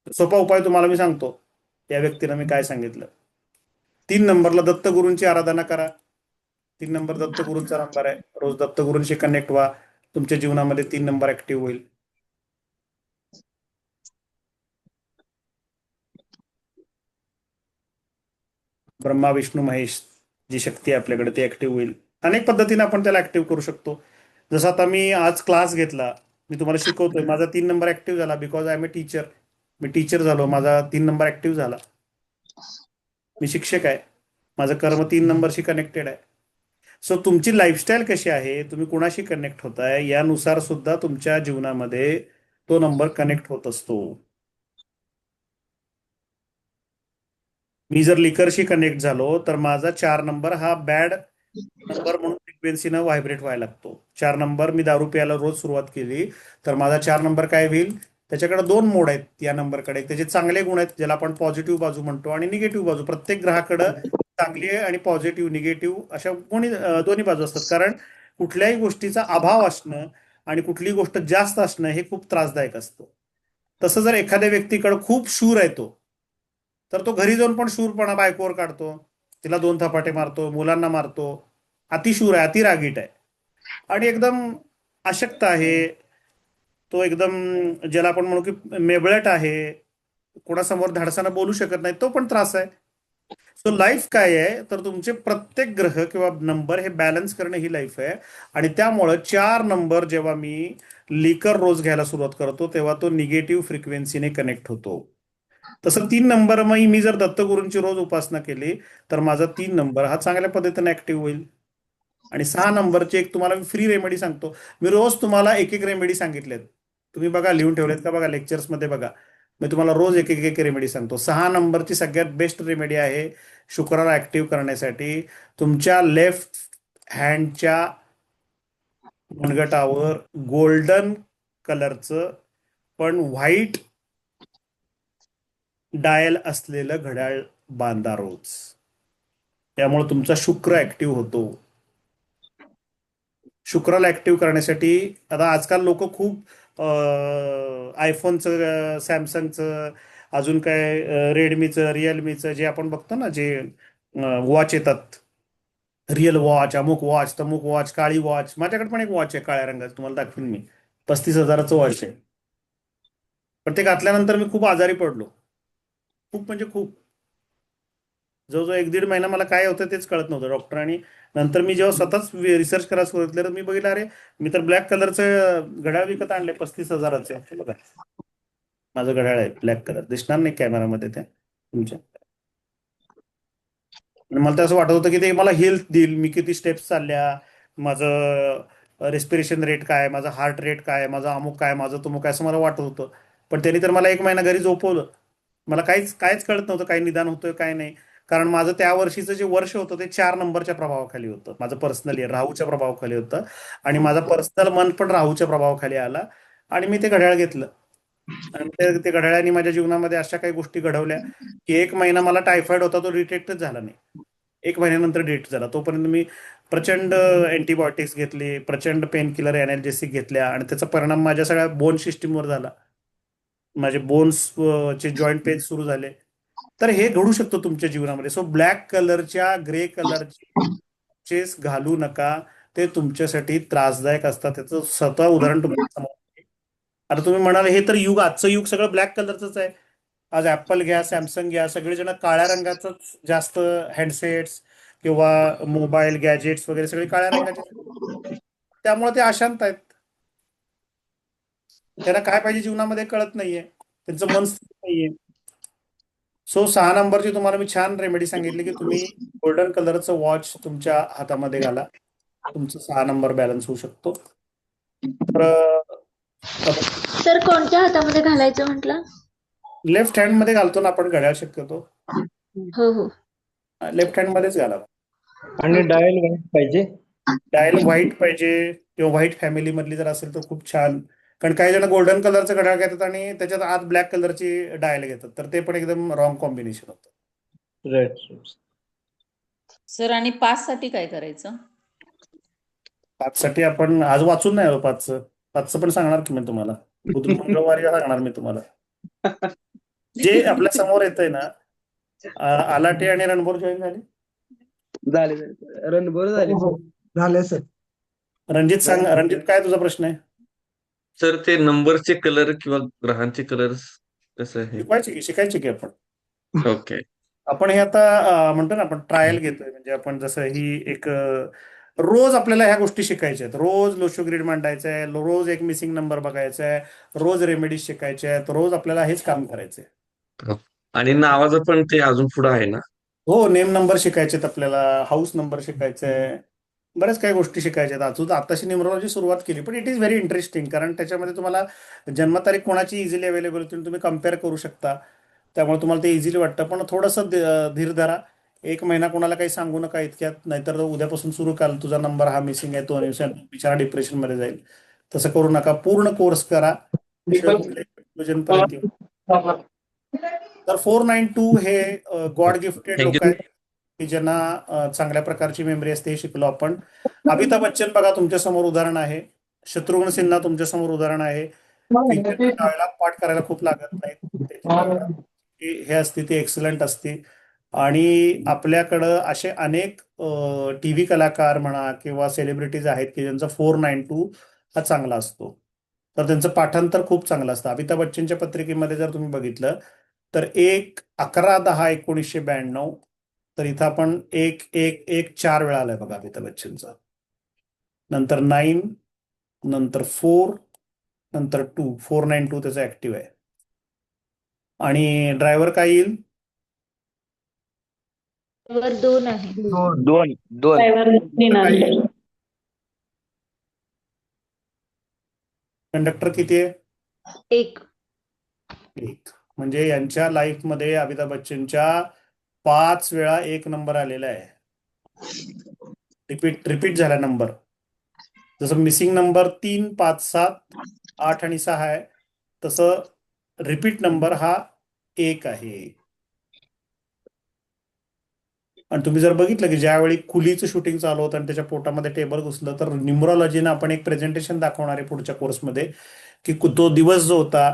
सोपा उपाय तुम्हाला मी सांगतो. या व्यक्तीला मी काय सांगितलं, 3 नंबरला दत्तगुरूंची आराधना करा. 3 नंबर दत्तगुरूंचा नंबर आहे. रोज दत्तगुरूंशी कनेक्ट व्हा, तुमच्या जीवनामध्ये 3 नंबर ऍक्टिव्ह होईल. ब्रह्मा विष्णू महेश जी शक्ती आहे आपल्याकडे ती ऍक्टिव्ह होईल. अनेक पद्धतीने आपण त्याला ऍक्टिव्ह करू शकतो. जसं आता मी आज क्लास घेतला, मी तुम्हाला शिकवतोय, माझा 3 नंबर ऍक्टिव्ह झाला because I am a teacher. मी टीचर झालो, माझा 3 नंबर ऍक्टिव्ह झाला. मी शिक्षक आहे, माझं कर्म 3 नंबरशी कनेक्टेड आहे. सो तुमची लाईफस्टाईल कशी आहे, तुम्ही कुणाशी कनेक्ट होताय यानुसार सुद्धा तुमच्या जीवनामध्ये तो नंबर कनेक्ट होत असतो. मी जर लिकरशी कनेक्ट झालो तर माझा 4 नंबर हा बॅड नंबर म्हणून फ्रिक्वेन्सीनं व्हायब्रेट व्हायला लागतो. 4 नंबर, मी दारू प्यायला रोज सुरुवात केली तर माझा 4 नंबर काय होईल, त्याच्याकडे 2 मोड आहेत या नंबरकडे. त्याचे चांगले गुण आहेत ज्याला आपण पॉझिटिव्ह बाजू म्हणतो आणि निगेटिव्ह बाजू. प्रत्येक ग्रहाकडे चांगली आणि पॉझिटिव्ह निगेटिव्ह अशा दोन्ही बाजू असतात. कारण कुठल्याही गोष्टीचा अभाव असणं आणि कुठली गोष्ट जास्त असणं हे खूप त्रासदायक असतं. तसं जर एखाद्या व्यक्तीकडे खूप शूर आहे तो, तर तो घरी जाऊन पण शूरपणा बायकोवर काढतो, तिला 2 थपाटे मारतो, मुलांना मारतो, अतिशूर आहे, अति रागीट आहे आणि एकदम अशक्त आहे. तो एकदम ज्याला आपण म्हणू की मेबळट आहे, कोणासमोर धाडसानं बोलू शकत नाही, तो पण त्रास आहे. सो लाईफ काय आहे तर तुमचे प्रत्येक ग्रह किंवा नंबर हे बॅलन्स करणं ही लाईफ आहे. आणि त्यामुळं 4 नंबर जेव्हा मी लिकर रोज घ्यायला सुरुवात करतो तेव्हा तो निगेटिव्ह फ्रिक्वेन्सीने कनेक्ट होतो. तसं 3 नंबर मग मी जर दत्तगुरूंची रोज उपासना केली तर माझा 3 नंबर हा चांगल्या पद्धतीने ऍक्टिव्ह होईल. आणि 6 नंबरची एक तुम्हाला मी फ्री रेमेडी सांगतो. मी रोज तुम्हाला एक एक रेमेडी सांगितलेत, तुम्ही बघा लिहून ठेवलेत का बघा, लेक्चर्समध्ये बघा. मी तुम्हाला रोज एक एक रेमेडी सांगतो. 6 नंबरची सगळ्यात बेस्ट रेमेडी आहे शुक्राला ऍक्टिव्ह करण्यासाठी. तुमच्या लेफ्ट हँडच्या मनगटावर गोल्डन कलरचं पण व्हाईट डायल असलेलं घड्याळ बांधा रोज. त्यामुळे तुमचा शुक्र ऍक्टिव्ह होतो. शुक्राला ऍक्टिव्ह करण्यासाठी आता आजकाल लोक खूप आयफोनचं, सॅमसंगचं अजून काय रेडमीचं, रिअलमीचं जे आपण बघतो ना, जे वॉच येतात, रिअल वॉच, अमुक वॉच, तमुक वॉच, काळी वॉच. माझ्याकडे पण एक वॉच आहे काळ्या रंगाचं, तुम्हाला दाखवीन मी. 35,000चं वॉच आहे. पण ते घातल्यानंतर मी खूप आजारी पडलो. खूप म्हणजे खूप. जवळजवळ 1-1.5 महिना मला काय होतं तेच कळत नव्हतं. डॉक्टरांनी नंतर मी जेव्हा स्वतःच रिसर्च करायला सुरुवात केली, तर मी बघितलं, अरे मी तर ब्लॅक कलरचं घड्याळ विकत आणले 35,000चे. हे बघा, माझं घड्याळ आहे ब्लॅक कलर, दिसणार नाही कॅमेरामध्ये ते तुमच्या. आणि मला तर असं वाटत होतं की ते मला हेल्थ देईल, मी किती स्टेप्स चालल्या, माझं रेस्पिरेशन रेट काय, माझा हार्ट रेट काय, माझा अमुक काय, माझं तुमुक काय, असं मला वाटत होतं. पण त्यांनी तर मला 1 महिना घरी झोपवलं. मला काहीच कळत नव्हतं, काही निदान होतं काय नाही. कारण माझं त्या वर्षीचं जे वर्ष होतं ते 4 नंबरच्या प्रभावाखाली होतं. माझं पर्सनल इयर राहूच्या प्रभावाखाली होतं. आणि माझा पर्सनल मन पण राहूच्या प्रभावाखाली आला. आणि मी ते घड्याळ घेतलं. आणि ते घड्याळाने माझ्या जीवनामध्ये अशा काही गोष्टी घडवल्या की 1 महिना मला टायफॉइड होता, तो डिटेक्टच झाला नाही. 1 महिन्यानंतर डिटेक्ट झाला. तोपर्यंत मी प्रचंड अँटीबायोटिक्स घेतले, प्रचंड पेन किलर, एनर्जेसिक घेतल्या, आणि त्याचा परिणाम माझ्या सगळ्या बोन सिस्टीमवर झाला. माझे बोन्स चे जॉईंट पेन सुरू झाले. तर हे घडू शकतं तुमच्या जीवनामध्ये. सो ब्लॅक कलरच्या, ग्रे कलरचे चेस घालू नका. ते तुमच्यासाठी त्रासदायक असतात. त्याचं स्वतः उदाहरण तुमच्या समोर आहे. आता तुम्ही म्हणाल, हे तर युग, आजचं युग सगळं ब्लॅक कलरचंच आहे. आज ऍपल घ्या, सॅमसंग घ्या, सगळेजण काळ्या रंगाचंच जास्त हँडसेट्स किंवा मोबाईल गॅजेट्स वगैरे सगळे काळ्या रंगाचे. त्यामुळे ते अशांत आहेत. त्यांना काय पाहिजे जीवनामध्ये कळत नाहीये. त्यांचं मन स्थिर नाहीये. सो 6 नंबरची तुम्हाला मी छान रेमेडी सांगितली की तुम्ही गोल्डन कलरचं वॉच तुमच्या हातामध्ये घाला. तुमचं 6 नंबर बॅलन्स होऊ शकतो. तर सर कोणत्या हातामध्ये घालायचं म्हटलं? लेफ्ट हँड मध्ये घालतो ना आपण घड्याळ शक्यतो. हो हो. लेफ्ट हँड मध्येच घाला. आणि डायल व्हाईट पाहिजे. डायल व्हाईट पाहिजे, किंवा व्हाईट फॅमिली मधली जर असेल तर खूप छान. कारण काही जण गोल्डन कलरचं घड्याळ घेतात आणि त्याच्यात आत ब्लॅक कलरची डायल घेतात, तर ते पण एकदम रॉंग कॉम्बिनेशन होतं. राईट. सर आणि 5 साठी काय करायचं? 5 साठी आपण आज वाचून नाही आलो. 5चं पण सांगणार की मी तुम्हाला. मंगळवारी सांगणार मी तुम्हाला. जे आपल्या समोर येतंय ना, आलाटे आणि रणभोर जॉईन झाले. झाले रणभर झाले. झाले सर. रणजित सांग. रणजित, काय तुझा प्रश्न आहे? सर ते नंबरचे कलर किंवा ग्रहांचे कलर कसं आहे? शिकायचे की आपण. ओके. आपण हे आता म्हणतो ना, आपण ट्रायल घेतोय. म्हणजे आपण जसं ही एक रोज आपल्याला ह्या गोष्टी शिकायच्या आहेत. रोज लोशो ग्रीड मांडायचं आहे, रोज एक मिसिंग नंबर बघायचा आहे, रोज रेमेडीज शिकायच्या आहेत, रोज आपल्याला हेच काम करायचंय. आणि नावाचं पण ते अजून पुढे आहे ना? हो, नेम नंबर शिकायचे आहेत आपल्याला, हाऊस नंबर शिकायचे आहे, बऱ्याच काही गोष्टी शिकायच्या आहेत. अजून आताशी न्यूमरॉलॉजी सुरुवात केली, पण इट इज व्हेरी इंटरेस्टिंग. कारण त्याच्यामध्ये तुम्हाला जन्मतारीख कोणाची इझिली अवेलेबल होती, तुम्ही कम्पेअर करू शकता. त्यामुळे तुम्हाला ते इझिली वाटतं. पण थोडंसं धीर धरा. 1 महिना कोणाला काही सांगू नका इतक्यात, नाहीतर उद्यापासून सुरू कराल, तुझा नंबर हा मिसिंग आहे, तो बिचारा डिप्रेशन मध्ये जाईल. तसं करू नका. पूर्ण कोर्स करा. पर्यंत. तर 492 हे गॉड गिफ्टेड Thank लोक आहेत की ज्यांना चांगल्या प्रकारची मेमरी असते. हे शिकलो आपण. अमिताभ बच्चन बघा तुमच्या समोर उदाहरण आहे. शत्रुघ्न सिन्हा तुमच्या समोर उदाहरण आहे. डायलॉग पाठ करायला खूप लागत नाही. हे असते ती एक्सलंट असते. आणि आपल्याकडं असे अनेक टीव्ही कलाकार म्हणा किंवा सेलिब्रिटीज आहेत की ज्यांचा 492 हा चांगला असतो. तर त्यांचं पाठांतर खूप चांगलं असतं. अमिताभ बच्चनच्या पत्रिकेमध्ये जर तुम्ही बघितलं तर 1/11/1992, तर इथं आपण 1-1-1 4 वेळा आलाय बघा अमिताभ बच्चनचा. नंतर 9, नंतर 4, नंतर 2. 492 त्याचं ऍक्टिव्ह आहे. आणि ड्रायव्हर काय येईल? वर 2 आहे. 2. काय येईल? कंडक्टर किती आहे? 1. 1. म्हणजे यांच्या लाईफ मध्ये अमिताभ बच्चनच्या 5 वेळा 1 नंबर आलेला आहे. रिपीट झाला नंबर. जसं मिसिंग नंबर 3, 5, 7, 8 आणि 6 आहे, तसं रिपीट नंबर हा 1 आहे. आणि तुम्ही जर बघितलं की ज्यावेळी कुलीचं शूटिंग चालू होतं आणि त्याच्या पोटामध्ये टेबल घुसलं, तर न्यूमरॉलॉजीनं आपण एक प्रेझेंटेशन दाखवणार आहे पुढच्या कोर्समध्ये की तो दिवस जो होता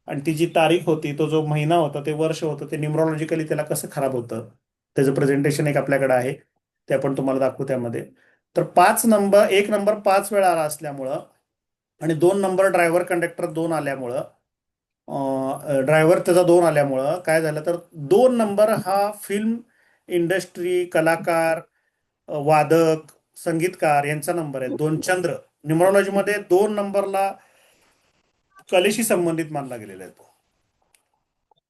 आणि ती जी तारीख होती, तो जो महिना होता, ते वर्ष होतं, ते न्यूमरॉलॉजिकली त्याला कसं खराब होतं, त्याचं प्रेझेंटेशन एक आपल्याकडे आहे, ते आपण तुम्हाला दाखवू त्यामध्ये. तर एक नंबर 5 वेळा आला असल्यामुळं आणि 2 नंबर ड्रायव्हर कंडक्टर 2 आल्यामुळं, ड्रायव्हर त्याचा 2 आल्यामुळं काय झालं, तर 2 नंबर हा फिल्म इंडस्ट्री, कलाकार, वादक, संगीतकार यांचा नंबर आहे. 2 चंद्र न्यूमरॉलॉजीमध्ये 2 नंबरला कलेशी संबंधित मानला गेलेला आहे तो.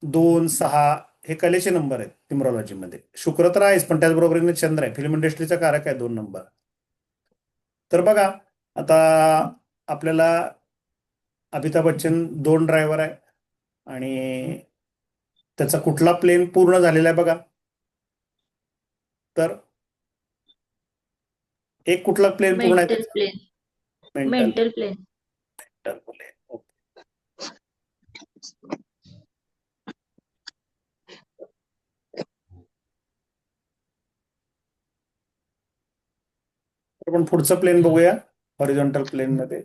2, 6 हे कलेचे नंबर आहेत न्यूमरॉलॉजीमध्ये. शुक्र तर आहेच, पण त्याचबरोबरीने चंद्र आहे, फिल्म इंडस्ट्रीचा कारक आहे 2 नंबर. तर बघा आता आपल्याला अमिताभ बच्चन 2 ड्रायव्हर आहे आणि त्याचा कुठला प्लेन पूर्ण झालेला आहे बघा. तर एक कुठला प्लेन पूर्ण आहे मेंटल त्याचा? Plane. Mental mental plane. Plane. आपण पुढचं प्लेन बघूया हॉरिझॉन्टल प्लेन मध्ये.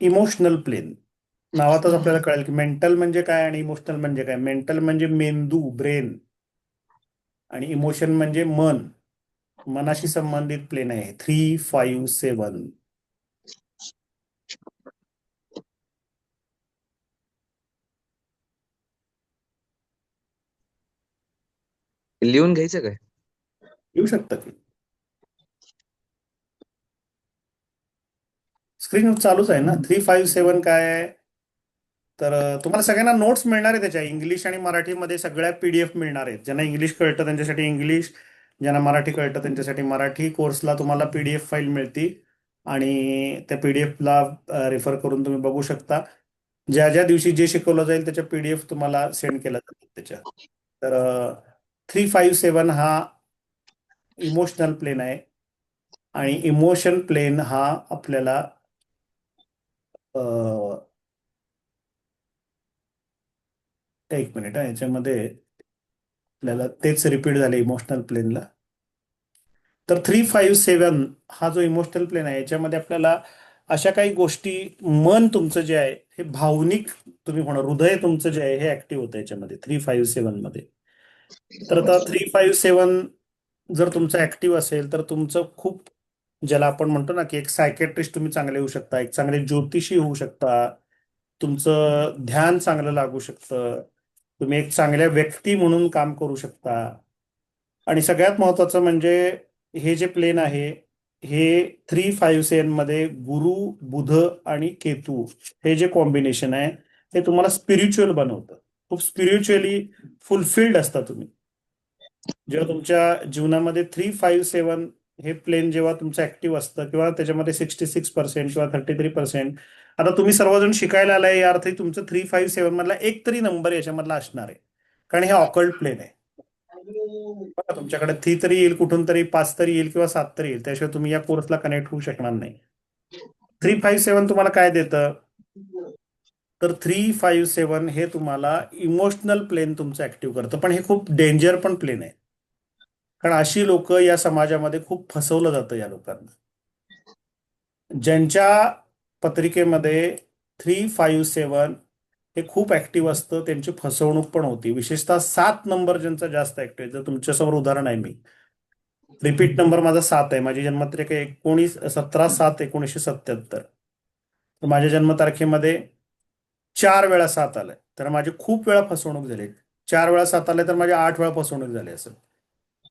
इमोशनल प्लेन नावातच आपल्याला कळेल की मेंटल म्हणजे काय आणि इमोशनल म्हणजे काय. मेंटल म्हणजे मेंदू, ब्रेन, आणि इमोशन म्हणजे मन, मनाशी संबंधित प्लेन आहे 3, 5, 7. लिहून घ्यायचं काय? येऊ शकतं की स्क्रीन चालूच आहे ना. 3, 5, 7 काय आहे, तर तुम्हाला सगळ्यांना नोट्स मिळणार आहे त्याच्या, इंग्लिश आणि मराठीमध्ये सगळ्या PDF मिळणार आहेत. ज्यांना इंग्लिश कळतं त्यांच्यासाठी इंग्लिश, ज्यांना मराठी कळतं त्यांच्यासाठी मराठी. कोर्सला तुम्हाला PDF फाईल मिळते आणि त्या PDF ला रेफर करून तुम्ही बघू शकता. ज्या ज्या दिवशी जे शिकवलं जाईल त्याच्या PDF तुम्हाला सेंड केला जातात त्याच्या. तर 3, 5, 7 हा इमोशनल प्लेन आहे आणि इमोशन प्लेन हा आपल्याला एक मिनिट आहे, याच्यामध्ये आपल्याला तेच रिपीट झाले इमोशनल प्लेनला. तर 3, 5, 7 हा जो इमोशनल प्लेन आहे याच्यामध्ये आपल्याला अशा काही गोष्टी, मन तुमचं जे आहे हे भावनिक, तुम्ही म्हणा हृदय तुमचं जे आहे हे ऍक्टिव्ह होतं याच्यामध्ये 3, 5, 7 मध्ये. तर आता 3, 5, 7 जर तुमचं ऍक्टिव्ह असेल तर तुमचं खूप, ज्याला आपण म्हणतो ना की एक सायकेट्रिस्ट तुम्ही चांगले होऊ शकता, एक चांगले ज्योतिषी होऊ शकता, तुमचं ध्यान चांगलं लागू शकतं, तुम्ही एक चांगल्या व्यक्ती म्हणून काम करू शकता. आणि सगळ्यात महत्वाचं म्हणजे हे जे प्लेन आहे हे 3, 5, 7 मध्ये गुरु, बुध आणि केतू हे जे कॉम्बिनेशन आहे हे तुम्हाला स्पिरिच्युअल बनवतं. खूप स्पिरिच्युअली फुलफिल्ड असता तुम्ही जेव्हा तुमच्या जीवनामध्ये 3, 5, 7 हे प्लेन जेव्हा तुमचं ऍक्टिव्ह असतं, किंवा त्याच्यामध्ये 66% किंवा 33%. आता तुम्ही सर्वजण शिकायला आलाय या अर्थी तुमचं 3, 5, 7 मधला एक तरी नंबर याच्यामधला असणार आहे, कारण हे ऑकल्ट प्लेन आहे. बघा, तुमच्याकडे 3 तरी येईल, कुठून तरी 5 तरी येईल किंवा 7 तरी येईल, त्याशिवाय तुम्ही या कोर्सला कनेक्ट होऊ शकणार नाही. 3, 5, 7 तुम्हाला काय देतं, तर 3, 5, 7 हे तुम्हाला इमोशनल प्लेन तुमचं ऍक्टिव्ह करतं. पण हे खूप डेंजर पण प्लेन आहे, कारण अशी लोक या समाजामध्ये खूप फसवलं जातं. या लोकांना, ज्यांच्या पत्रिकेमध्ये 3, 5, 7 हे खूप ऍक्टिव्ह असतं, त्यांची फसवणूक पण होती. विशेषतः 7 नंबर ज्यांचा जास्त ऍक्टिव्ह आहे. जर तुमच्यासमोर उदाहरण आहे, मी रिपीट नंबर माझा 7 आहे, माझी जन्मतारीख आहे 17/7/1977. तर माझ्या जन्मतारखेमध्ये 4 वेळा 7 आलाय, तर माझी खूप वेळा फसवणूक झाली. 4 वेळा 7 आले तर माझे 8 वेळा फसवणूक झाली असेल.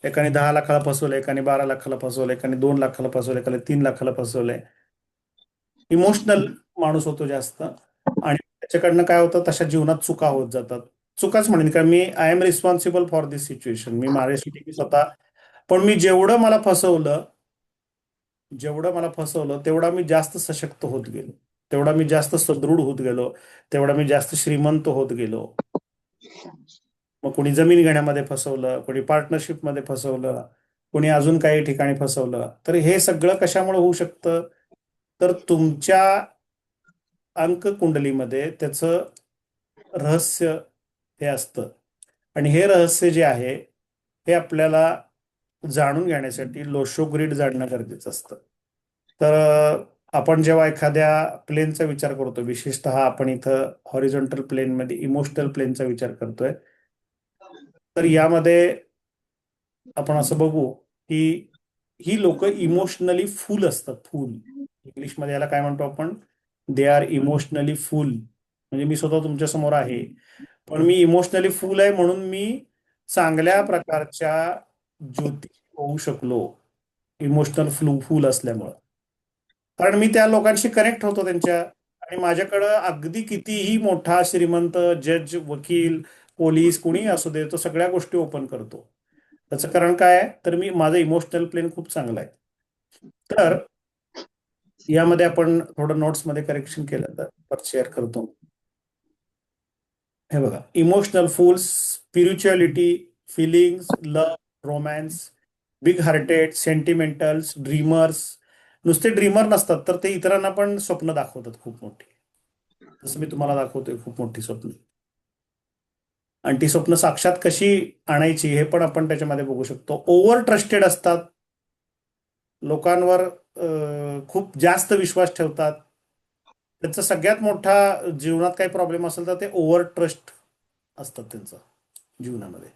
एकाने 10 लाखाला फसवलं, एकाने 12 लाखाला फसवलं, एकाने 2 लाखाला फसवलं, एकाने 3 लाखाला फसवलंय. इमोशनल माणूस होतो जास्त, आणि त्याच्याकडनं काय होतं, तशा जीवनात चुका होत जातात. चुकाच म्हणेन, कारण मी I am responsible for this situation, मी माझ्यासाठी मी स्वतः. पण मी जेवढं मला फसवलं तेवढा मी जास्त सशक्त होत गेलो, तेवढा मी जास्त सदृढ होत गेलो, तेवढा मी जास्त श्रीमंत होत गेलो. मग कोणी जमीन घेण्यामध्ये फसवलं, कोणी पार्टनरशिपमध्ये फसवलं, कोणी अजून काही ठिकाणी फसवलं. तर हे सगळं कशामुळे होऊ शकतं, तर तुमच्या अंककुंडलीमध्ये त्याचं रहस्य हे असतं. आणि हे रहस्य जे आहे हे आपल्याला जाणून घेण्यासाठी लोशो ग्रीड जाणणं गरजेचं असतं. तर आपण जेव्हा एखाद्या प्लेनचा विचार करतो, विशेषतः आपण इथं हॉरिझॉन्टल प्लेनमध्ये इमोशनल प्लेनचा विचार करतोय, तर यामध्ये आपण असं बघू की ही लोक इमोशनली फुल असतात. फुल इंग्लिशमध्ये याला काय म्हणतो आपण? दे आर इमोशनली फुल. म्हणजे मी स्वतः तुमच्या समोर आहे, पण मी इमोशनली फुल आहे म्हणून मी चांगल्या प्रकारच्या ज्योती होऊ शकलो, इमोशनल फुल असल्यामुळं. कारण मी त्या लोकांशी कनेक्ट होतो त्यांच्या, आणि माझ्याकडं अगदी कितीही मोठा श्रीमंत जज, वकील, पोलीस कोणी असू दे, तो सगळ्या गोष्टी ओपन करतो. त्याचं कारण काय आहे? तर मी माझं इमोशनल प्लेन खूप चांगलं आहे. तर यामध्ये आपण थोडं नोट्समध्ये करेक्शन केलं तर परत शेअर करतो. हे बघा, emotional fools, spirituality, feelings, love, romance, big hearted, sentimentals, dreamers. नुसते ड्रीमर नसतात, तर ते इतरांना पण स्वप्न दाखवतात खूप मोठी. जसं मी तुम्हाला दाखवतोय खूप मोठी स्वप्न, आणि ती स्वप्न साक्षात कशी आणायची हे पण आपण त्याच्यामध्ये बघू शकतो. ओव्हर ट्रस्टेड असतात, लोकांवर खूप जास्त विश्वास ठेवतात. त्यांचा सगळ्यात मोठा जीवनात काही प्रॉब्लेम असेल तर ते ओव्हर ट्रस्ट असतात त्यांचं जीवनामध्ये.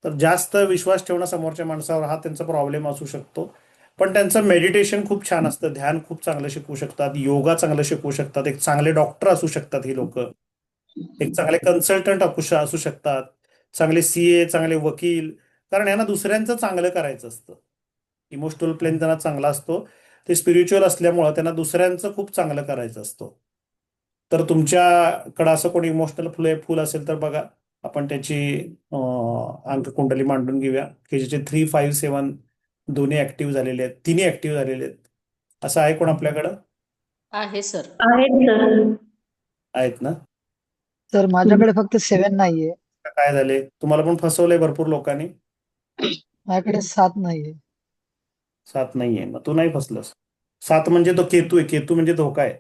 तर जास्त विश्वास ठेवणं समोरच्या माणसावर हा त्यांचा प्रॉब्लेम असू शकतो. पण त्यांचं मेडिटेशन खूप छान असतं, ध्यान खूप चांगलं शिकवू शकतात, योगा चांगलं शिकवू शकतात, एक चांगले डॉक्टर असू शकतात ही लोक, एक चांगले कन्सल्टंट असू शकतात, चांगले सीए, चांगले वकील. कारण यांना दुसऱ्यांचं चांगलं करायचं असतं. इमोशनल प्लेन त्यांना चांगला असतो, ते स्पिरिच्युअल असल्यामुळं त्यांना दुसऱ्यांचं खूप चांगलं करायचं असतं. तर तुमच्याकडं असं कोणी इमोशनल फुल असेल तर बघा, आपण त्याची अंककुंडली मांडून घेऊया की ज्याचे 3, 5, 7 दोन्ही ऍक्टिव्ह झालेले आहेत, तिन्ही ऍक्टिव्ह झालेले आहेत. असं आहे कोण आपल्याकडं? आहे सर. आहेत सर. आहेत ना? तर माझ्याकडे फक्त 7 नाहीये. काय झाले? तुम्हाला पण फसवलंय भरपूर लोकांनी. माझ्याकडे 7 नाहीये. 7 नाहीये, मग तू नाही फसलस. 7 म्हणजे तो केतू आहे, केतू म्हणजे धोका आहे.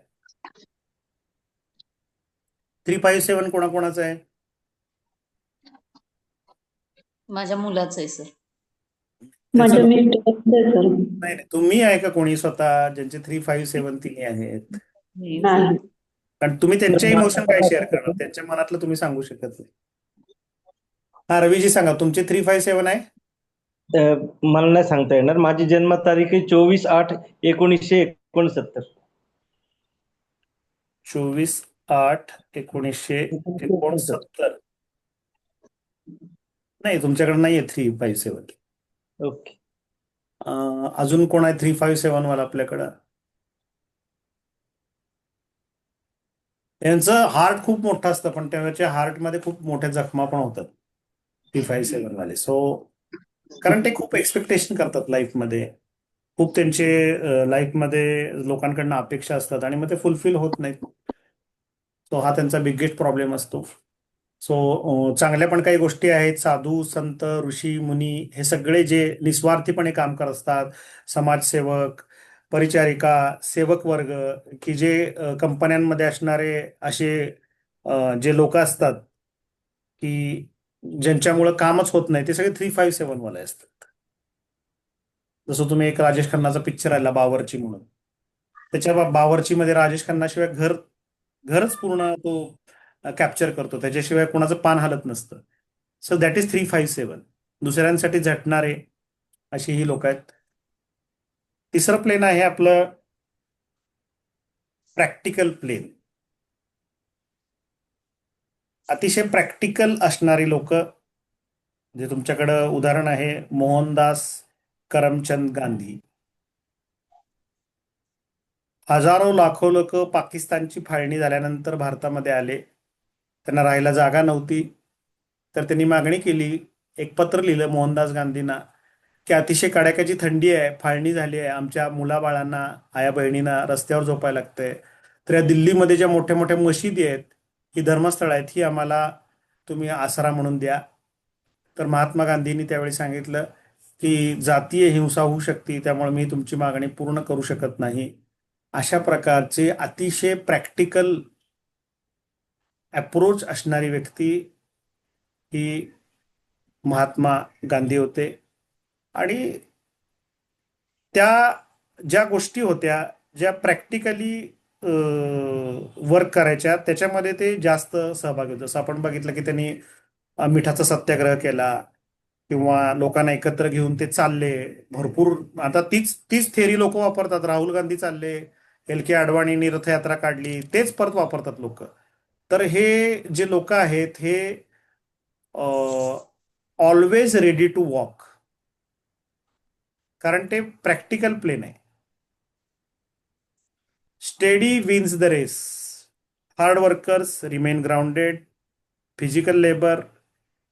3, 5, 7 कोणाकोणाचं आहे? माझ्या मुलाचं आहे सर. माझ्या त्याचं मिस्टरांचं आहे सर. नाही नाही, तुम्ही आहे का कोणी स्वतः ज्यांचे 3, 5, 7 तिन्ही आहेत? नाही. कारण तुम्ही त्यांचे इमोशन काय शेअर करणार? त्यांच्या मनातलं तुम्ही सांगू शकत नाही. हा, रवीजी सांगा, तुमचे 3, 5, 7 आहे? मला नाही सांगता येणार. माझी जन्मतारीख आहे 24/8/1969. 24/8/1969. नाही, तुमच्याकडे नाहीये 3, 5, 7. ओके. अजून कोण आहे 3, 5, 7 वाला आपल्याकडं? यांचं हार्ट खूप मोठं असतं, पण त्याच्या हार्टमध्ये खूप मोठ्या जखमा पण होतात 3, 5, 7 वाले. सो कारण ते खूप एक्सपेक्टेशन करतात लाईफमध्ये, खूप त्यांचे लाईफमध्ये लोकांकडनं अपेक्षा असतात आणि मग ते फुलफिल होत नाहीत. सो हा त्यांचा बिगेस्ट प्रॉब्लेम असतो. सो चांगल्या पण काही गोष्टी आहेत, साधू, संत, ऋषी, मुनी हे सगळे जे निस्वार्थीपणे काम करत असतात, समाजसेवक, परिचारिका, सेवक वर्ग, की जे कंपन्यांमध्ये असणारे असे जे लोक असतात की ज्यांच्यामुळं कामच होत नाही, ते सगळे 3, 5, 7 वाले असतात. जसं तुम्ही एक राजेश खन्नाचा पिक्चर आला बावर्ची म्हणून, त्याच्या बावर्चीमध्ये राजेश खन्नाशिवाय घरच पूर्ण तो कॅप्चर करतो, त्याच्याशिवाय कोणाचं पान हलत नसतं. So that is 3, 5, 7. दुसऱ्यांसाठी झटणारे अशी ही लोक आहेत. तिसरं प्लेन आहे आपलं प्रॅक्टिकल प्लेन. अतिशय प्रॅक्टिकल असणारी लोक, जे तुमच्याकडं उदाहरण आहे मोहनदास करमचंद गांधी. हजारो लाखो लोक पाकिस्तानची फाळणी झाल्यानंतर भारतामध्ये आले, त्यांना राहायला जागा नव्हती, तर त्यांनी मागणी केली, एक पत्र लिहिलं मोहनदास गांधींना की अतिशय कडाक्याची थंडी आहे, फाळणी झाली आहे, आमच्या मुलाबाळांना, आया बहिणींना रस्त्यावर झोपायला लागतंय, तर या दिल्लीमध्ये ज्या मोठ्या मोठ्या मशिदी आहेत, ही धर्मस्थळं आहेत, ही आम्हाला तुम्ही आसरा म्हणून द्या. तर महात्मा गांधींनी त्यावेळी सांगितलं की जातीय हिंसा होऊ शकते, त्यामुळे मी तुमची मागणी पूर्ण करू शकत नाही. अशा प्रकारचे अतिशय प्रॅक्टिकल अप्रोच असणारी व्यक्ती ही महात्मा गांधी होते. आणि त्या ज्या गोष्टी होत्या ज्या प्रॅक्टिकली वर्क करायच्या त्याच्यामध्ये ते जास्त सहभागी होते. जसं आपण बघितलं की त्यांनी मिठाचा सत्याग्रह केला किंवा लोकांना एकत्र घेऊन ते चालले भरपूर. आता तीच तीच थेरी लोक वापरतात. राहुल गांधी चालले, एल के अडवाणींनी रथयात्रा काढली, तेच परत वापरतात लोक. तर हे जे लोक आहेत हे ऑलवेज रेडी टू वॉक, कारण ते प्रॅक्टिकल प्लेन आहे. Steady wins the race. Hard workers remain grounded. Physical labour,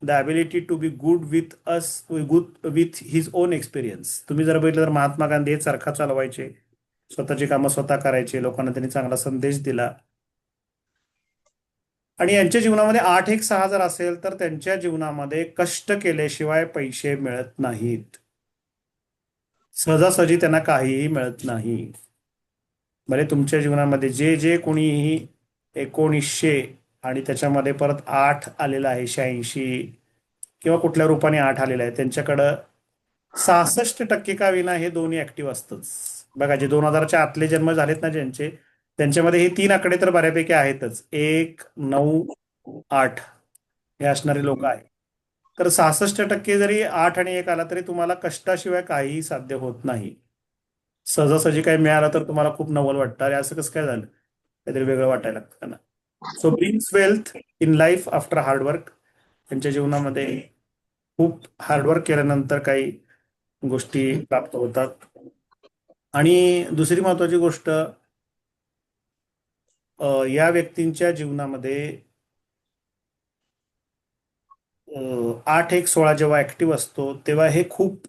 the ability to be good with us, good with his own experience. तुम्ही जर बघितलं तर महात्मा गांधी हे चरखा चालवायचे, स्वतःची कामं स्वतः करायचे, लोकांना त्यांनी चांगला संदेश दिला. आणि यांच्या जीवनामध्ये 8-1-6 जर असेल तर त्यांच्या जीवनामध्ये कष्ट केल्याशिवाय पैसे मिळत नाहीत. सहजासहजी त्यांना काहीही मिळत नाही. बरे तुमच्या जीवनामध्ये जे जे कोणीही 1900 आणि त्याच्यामध्ये परत 8 आलेला आहे, 86 किंवा कुठल्या रूपाने 8 आलेला आहे, त्यांच्याकडं 66% का विना हे दोन्ही ऍक्टिव्ह असतंच. बघा, जे 2000च्या आतले जन्म झालेत ना ज्यांचे, त्यांच्यामध्ये हे 3 आकडे तर बऱ्यापैकी आहेतच. 1, 9, 8 हे असणारे लोक आहेत. तर 66% जरी 8 आणि 1 आला तरी तुम्हाला कष्टाशिवाय काहीही साध्य होत नाही. सहजासहजी काही मिळालं तर तुम्हाला खूप नवल वाटतं, अरे असं कसं काय झालं, काहीतरी वेगळं वाटायला लागतं त्यांना. So brings wealth in life after hard work. त्यांच्या जीवनामध्ये खूप हार्डवर्क केल्यानंतर काही गोष्टी प्राप्त होतात. आणि दुसरी महत्वाची गोष्ट, या व्यक्तींच्या जीवनामध्ये 8-1-16 जेव्हा ऍक्टिव्ह असतो तेव्हा हे खूप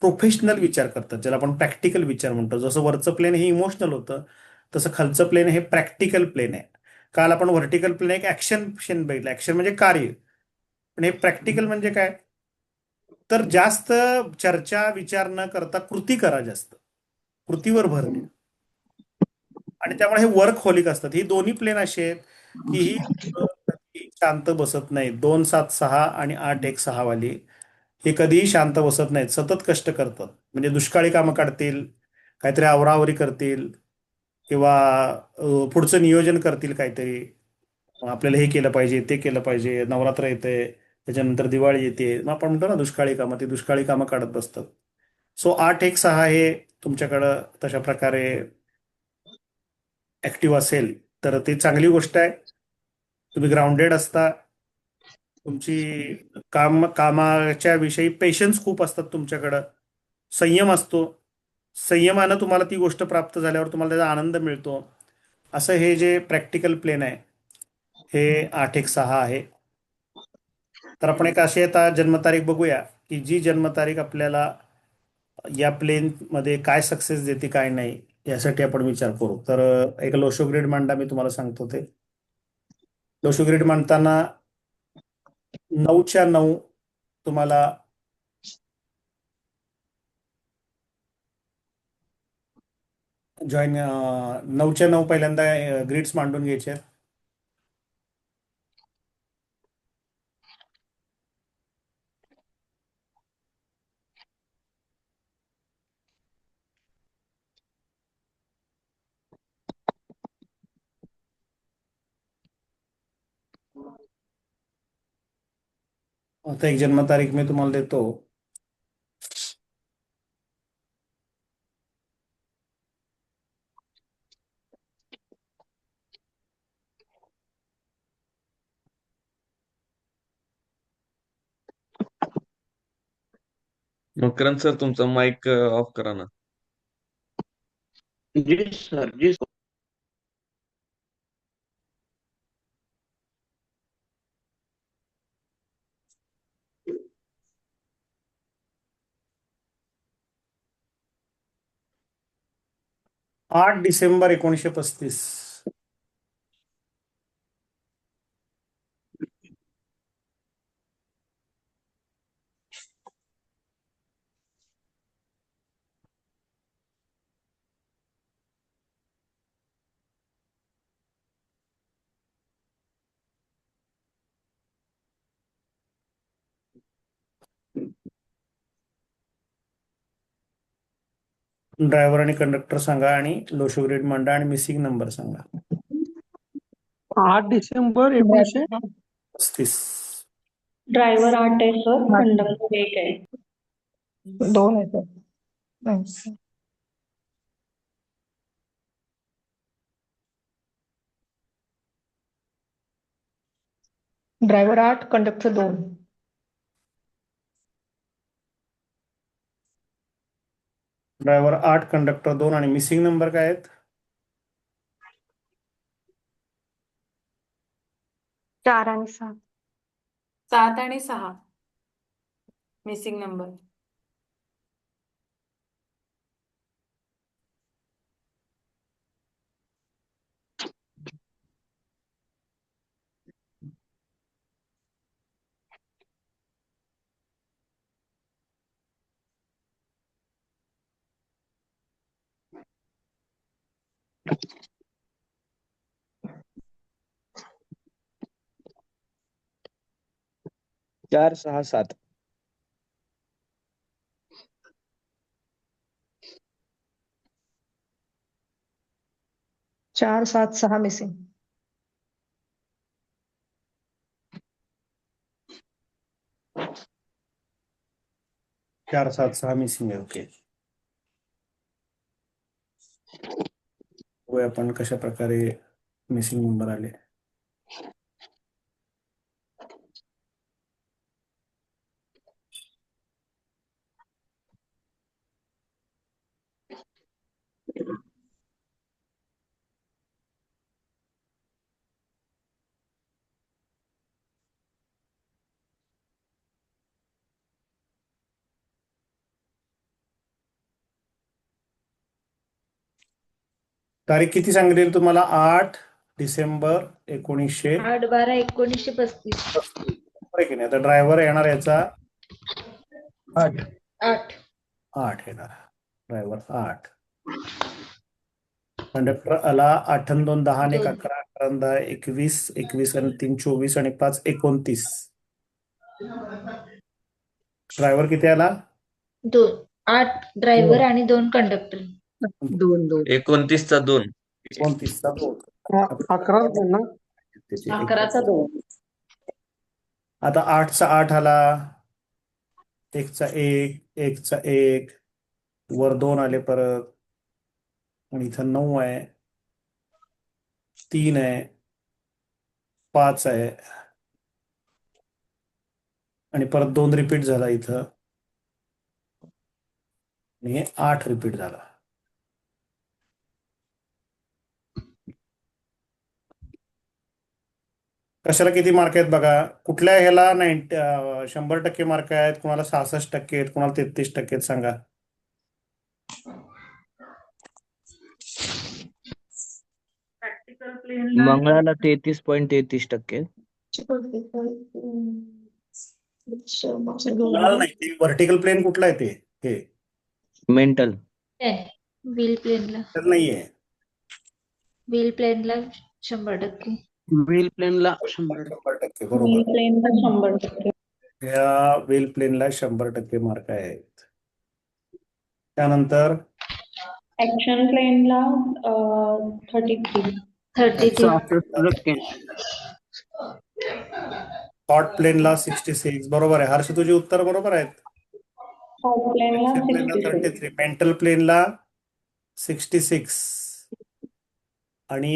प्रोफेशनल विचार करतात, ज्याला आपण प्रॅक्टिकल विचार म्हणतो. जसं वरचं प्लेन हे इमोशनल होतं, तसं खालचं प्लेन हे प्रॅक्टिकल प्लेन आहे. काल आपण व्हर्टिकल प्लेन एक ऍक्शन प्लेन बघितलं. ऍक्शन म्हणजे कार्य, पण हे प्रॅक्टिकल म्हणजे काय, तर जास्त चर्चा विचार न करता कृती करा, जास्त कृतीवर भर द्या. आणि त्यामुळे हे वर्क होलिक असतात. ही दोन्ही प्लेन असे आहेत की ही कधीही शांत बसत नाहीत. 2-7-6 आणि 8-1-6 वाली हे कधीही शांत बसत नाहीत, सतत कष्ट करतात. म्हणजे दुष्काळी कामं काढतील, काहीतरी आवराआवरी करतील किंवा पुढचं नियोजन करतील काहीतरी. आपल्याला हे केलं पाहिजे, ते केलं पाहिजे, नवरात्र येते, त्याच्यानंतर दिवाळी येते, मग आपण म्हणतो ना दुष्काळी कामं, ती दुष्काळी कामं काढत बसतात. सो 8-1-6 हे तुमच्याकडं तशा प्रकारे ऍक्टिव्ह असेल तर ती चांगली गोष्ट आहे. तुम्ही ग्राउंडेड असता, तुमची कामाच्या विषयी पेशन्स खूप असतात तुमच्याकडं, संयम असतो. संयमानं तुम्हाला ती गोष्ट प्राप्त झाल्यावर तुम्हाला त्याचा आनंद मिळतो. असं हे जे प्रॅक्टिकल प्लेन आहे हे 8-1-6 आहे. तर आपण एक अशी आता जन्मतारीख बघूया की जी जन्मतारीख आपल्याला या प्लेन मध्ये काय सक्सेस देते काय नाही यासाठी आपण विचार करू. तर एक लोशो ग्रिड मांडा, मी तुम्हाला सांगतो. ते लोशो ग्रिड मांडताना 9च्या 9 तुम्हाला जॉईन, 9च्या 9 पहिल्यांदा ग्रिड्स मांडून घ्यायचे. आता एक जन्मतारीख मी तुम्हाला देतो. मकरंद सर, तुमचा माईक ऑफ करा ना. जी सर, जी सर. 8 डिसेंबर 1935. ड्रायव्हर आणि कंडक्टर सांगा आणि लो शो ग्रेड मांडा आणि मिसिंग नंबर सांगा. 8 डिसेंबर 1900. 35. ड्रायव्हर 8 आहे सर, कंडक्टर 1 आहे. 2 आहे सर. नाही. Driver 8, conductor 2. ड्रायव्हर 8, कंडक्टर 2 आणि मिसिंग नंबर काय आहेत? 4 आणि 6. 7 आणि 6 मिसिंग नंबर. चार सहा सात. 4, 7, 6 मिसिंग. 4, 7, 6 मिसिंग आहे. ओके. बघूया आपण कशा प्रकारे मिसिंग नंबर आले. तारीख किती सांगितली तुम्हाला? 8 डिसेंबर 1900. 8/12/1935. बरोबर आहे की नाही? आता ड्रायव्हर येणार याचा 8. 8. 8 येणार. ड्रायव्हर 8. कंडक्टर आला 8 आणि 2 10 आणि 1 दोन. 11 11 आणि 10 21 21 आणि 3 24 आणि 5 29. ड्रायव्हर किती आला? 2. 8 ड्रायव्हर आणि 2 कंडक्टर. 2 29चा 2. 29चा 2. 11 ना. त्याची 11चा 2. आता 8चा 8 आला, 1चा 1, 1चा 1, वर 2 आले परत, आणि इथं 9 आहे, 3 आहे, 5 आहे, आणि परत 2 रिपीट झाला इथं, आणि हे 8 रिपीट झाला. कशाला किती मार्क आहेत बघा. कुठल्या ह्याला 100% मार्क आहेत, कुणाला 66% आहेत, कुणाला 33% आहेत सांगा. प्रॅक्टिकल प्लेनला मंगळाला 33.33%. व्हर्टिकल प्लेन कुठला आहे ते? हे मेंटल. व्हील प्लेनला. तर नाहीये. व्हील प्लेनला 100%. व्हील प्लेनला 100%. 100%. बरोबर. व्हील प्लेनला 100%. या व्हील प्लेनला 100% मार्क आहेत. त्यानंतर ऍक्शन प्लेनला 33. 33. थॉट प्लेनला 66. बरोबर आहे. हर्ष, तुझी उत्तर बरोबर आहेत. थॉट प्लेनला ऍक्शन प्लेनला 66. 33, मेंटल प्लेनला 66 आणि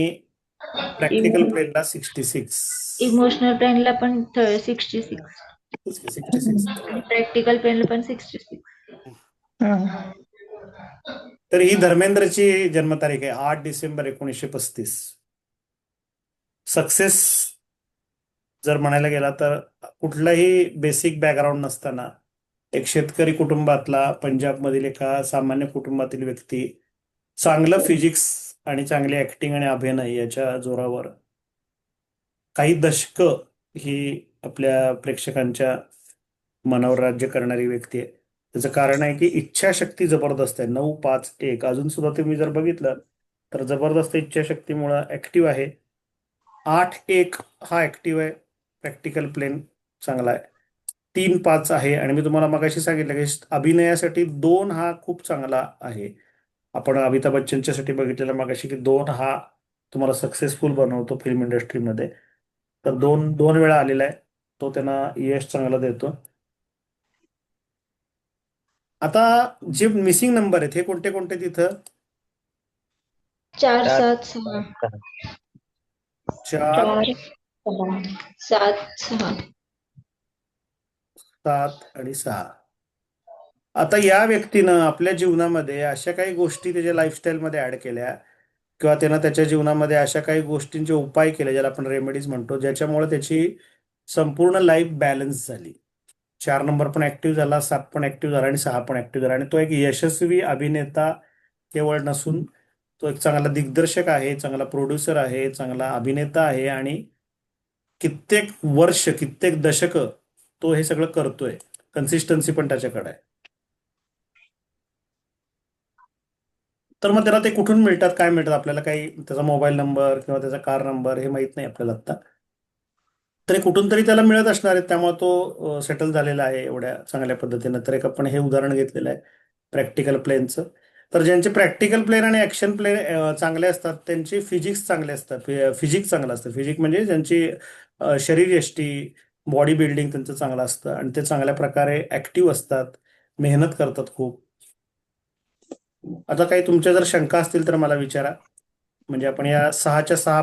प्रॅक्टिकल प्लेनला 66. इमोशनल प्लेनला पण 66. 66. प्रॅक्टिकल प्लेनला पण 66. तर ही धर्मेंद्रची जन्मतारीख आहे 8 डिसेंबर 1935. सक्सेस जर म्हणायला गेला तर कुठलाही बेसिक बॅकग्राऊंड नसताना एक शेतकरी कुटुंबातला, पंजाबमधील एका सामान्य कुटुंबातील व्यक्ती, चांगलं फिजिक्स आणि चांगली ऍक्टिंग आणि अभिनय याच्या जोरावर काही दशकं ही आपल्या प्रेक्षकांच्या मनावर राज्य करणारी व्यक्ती आहे. त्याचं कारण आहे की इच्छाशक्ती जबरदस्त आहे. 9, 5, 1 अजून सुद्धा तुम्ही जर बघितलं तर जबरदस्त इच्छाशक्तीमुळे ऍक्टिव्ह आहे. 8, 1 हा ऍक्टिव्ह आहे. प्रॅक्टिकल प्लेन चांगला आहे. 3, 5 आहे, आणि मी तुम्हाला मगाशी सांगितलं की अभिनयासाठी 2 हा खूप चांगला आहे. आपण अमिताभ बच्चनच्यासाठी बघितलेला मागाशी की 2 हा तुम्हाला सक्सेसफुल बनवतो फिल्म इंडस्ट्रीमध्ये. तर 2 वेळा आलेला आहे. तो त्यांना यश चांगलं देतो. आता जे मिसिंग नंबर आहेत हे कोणते कोणते तिथं? 4, चार, 7, 6. 4, 7, 6. 7 आणि 6. आता या व्यक्तीनं आपल्या जीवनामध्ये अशा काही गोष्टी त्याच्या लाईफस्टाईलमध्ये ऍड केल्या किंवा त्यानं त्याच्या जीवनामध्ये अशा काही गोष्टींचे उपाय केले ज्याला आपण रेमेडीज म्हणतो, ज्याच्यामुळे त्याची संपूर्ण लाईफ बॅलन्स झाली. 4 नंबर पण ऍक्टिव्ह झाला, 7 पण ऍक्टिव्ह झाला आणि 6 पण ऍक्टिव्ह झाला आणि तो एक यशस्वी अभिनेता केवळ नसून तो एक चांगला दिग्दर्शक आहे, चांगला प्रोड्युसर आहे, चांगला अभिनेता आहे आणि कित्येक वर्ष, कित्येक दशक तो हे सगळं करतोय. कन्सिस्टन्सी पण त्याच्याकडे आहे. तर मग त्याला ते कुठून मिळतात, काय मिळतात आपल्याला काही त्याचा मोबाईल नंबर किंवा त्याचा कार नंबर हे माहित नाही आपल्याला आता. तरी कुठून तरी त्याला मिळत असणार आहे, त्यामुळे तो सेटल झालेला आहे एवढ्या चांगल्या पद्धतीनं. तर एक आपण हे उदाहरण घेतलेलं आहे प्रॅक्टिकल प्लेनचं. तर ज्यांचे प्रॅक्टिकल प्लेन आणि ऍक्शन प्लेन चांगले असतात त्यांची फिजिक्स चांगले असतात. फिजिक्स चांगलं असतं. फिजिक्स म्हणजे ज्यांची शरीरयष्टी, बॉडी बिल्डिंग त्यांचं चांगलं असतं आणि ते चांगल्या प्रकारे ऍक्टिव्ह असतात, मेहनत करतात खूप. आता काही तुमच्या जर शंका असतील तर मला विचारा. म्हणजे आपण या 6च्या 6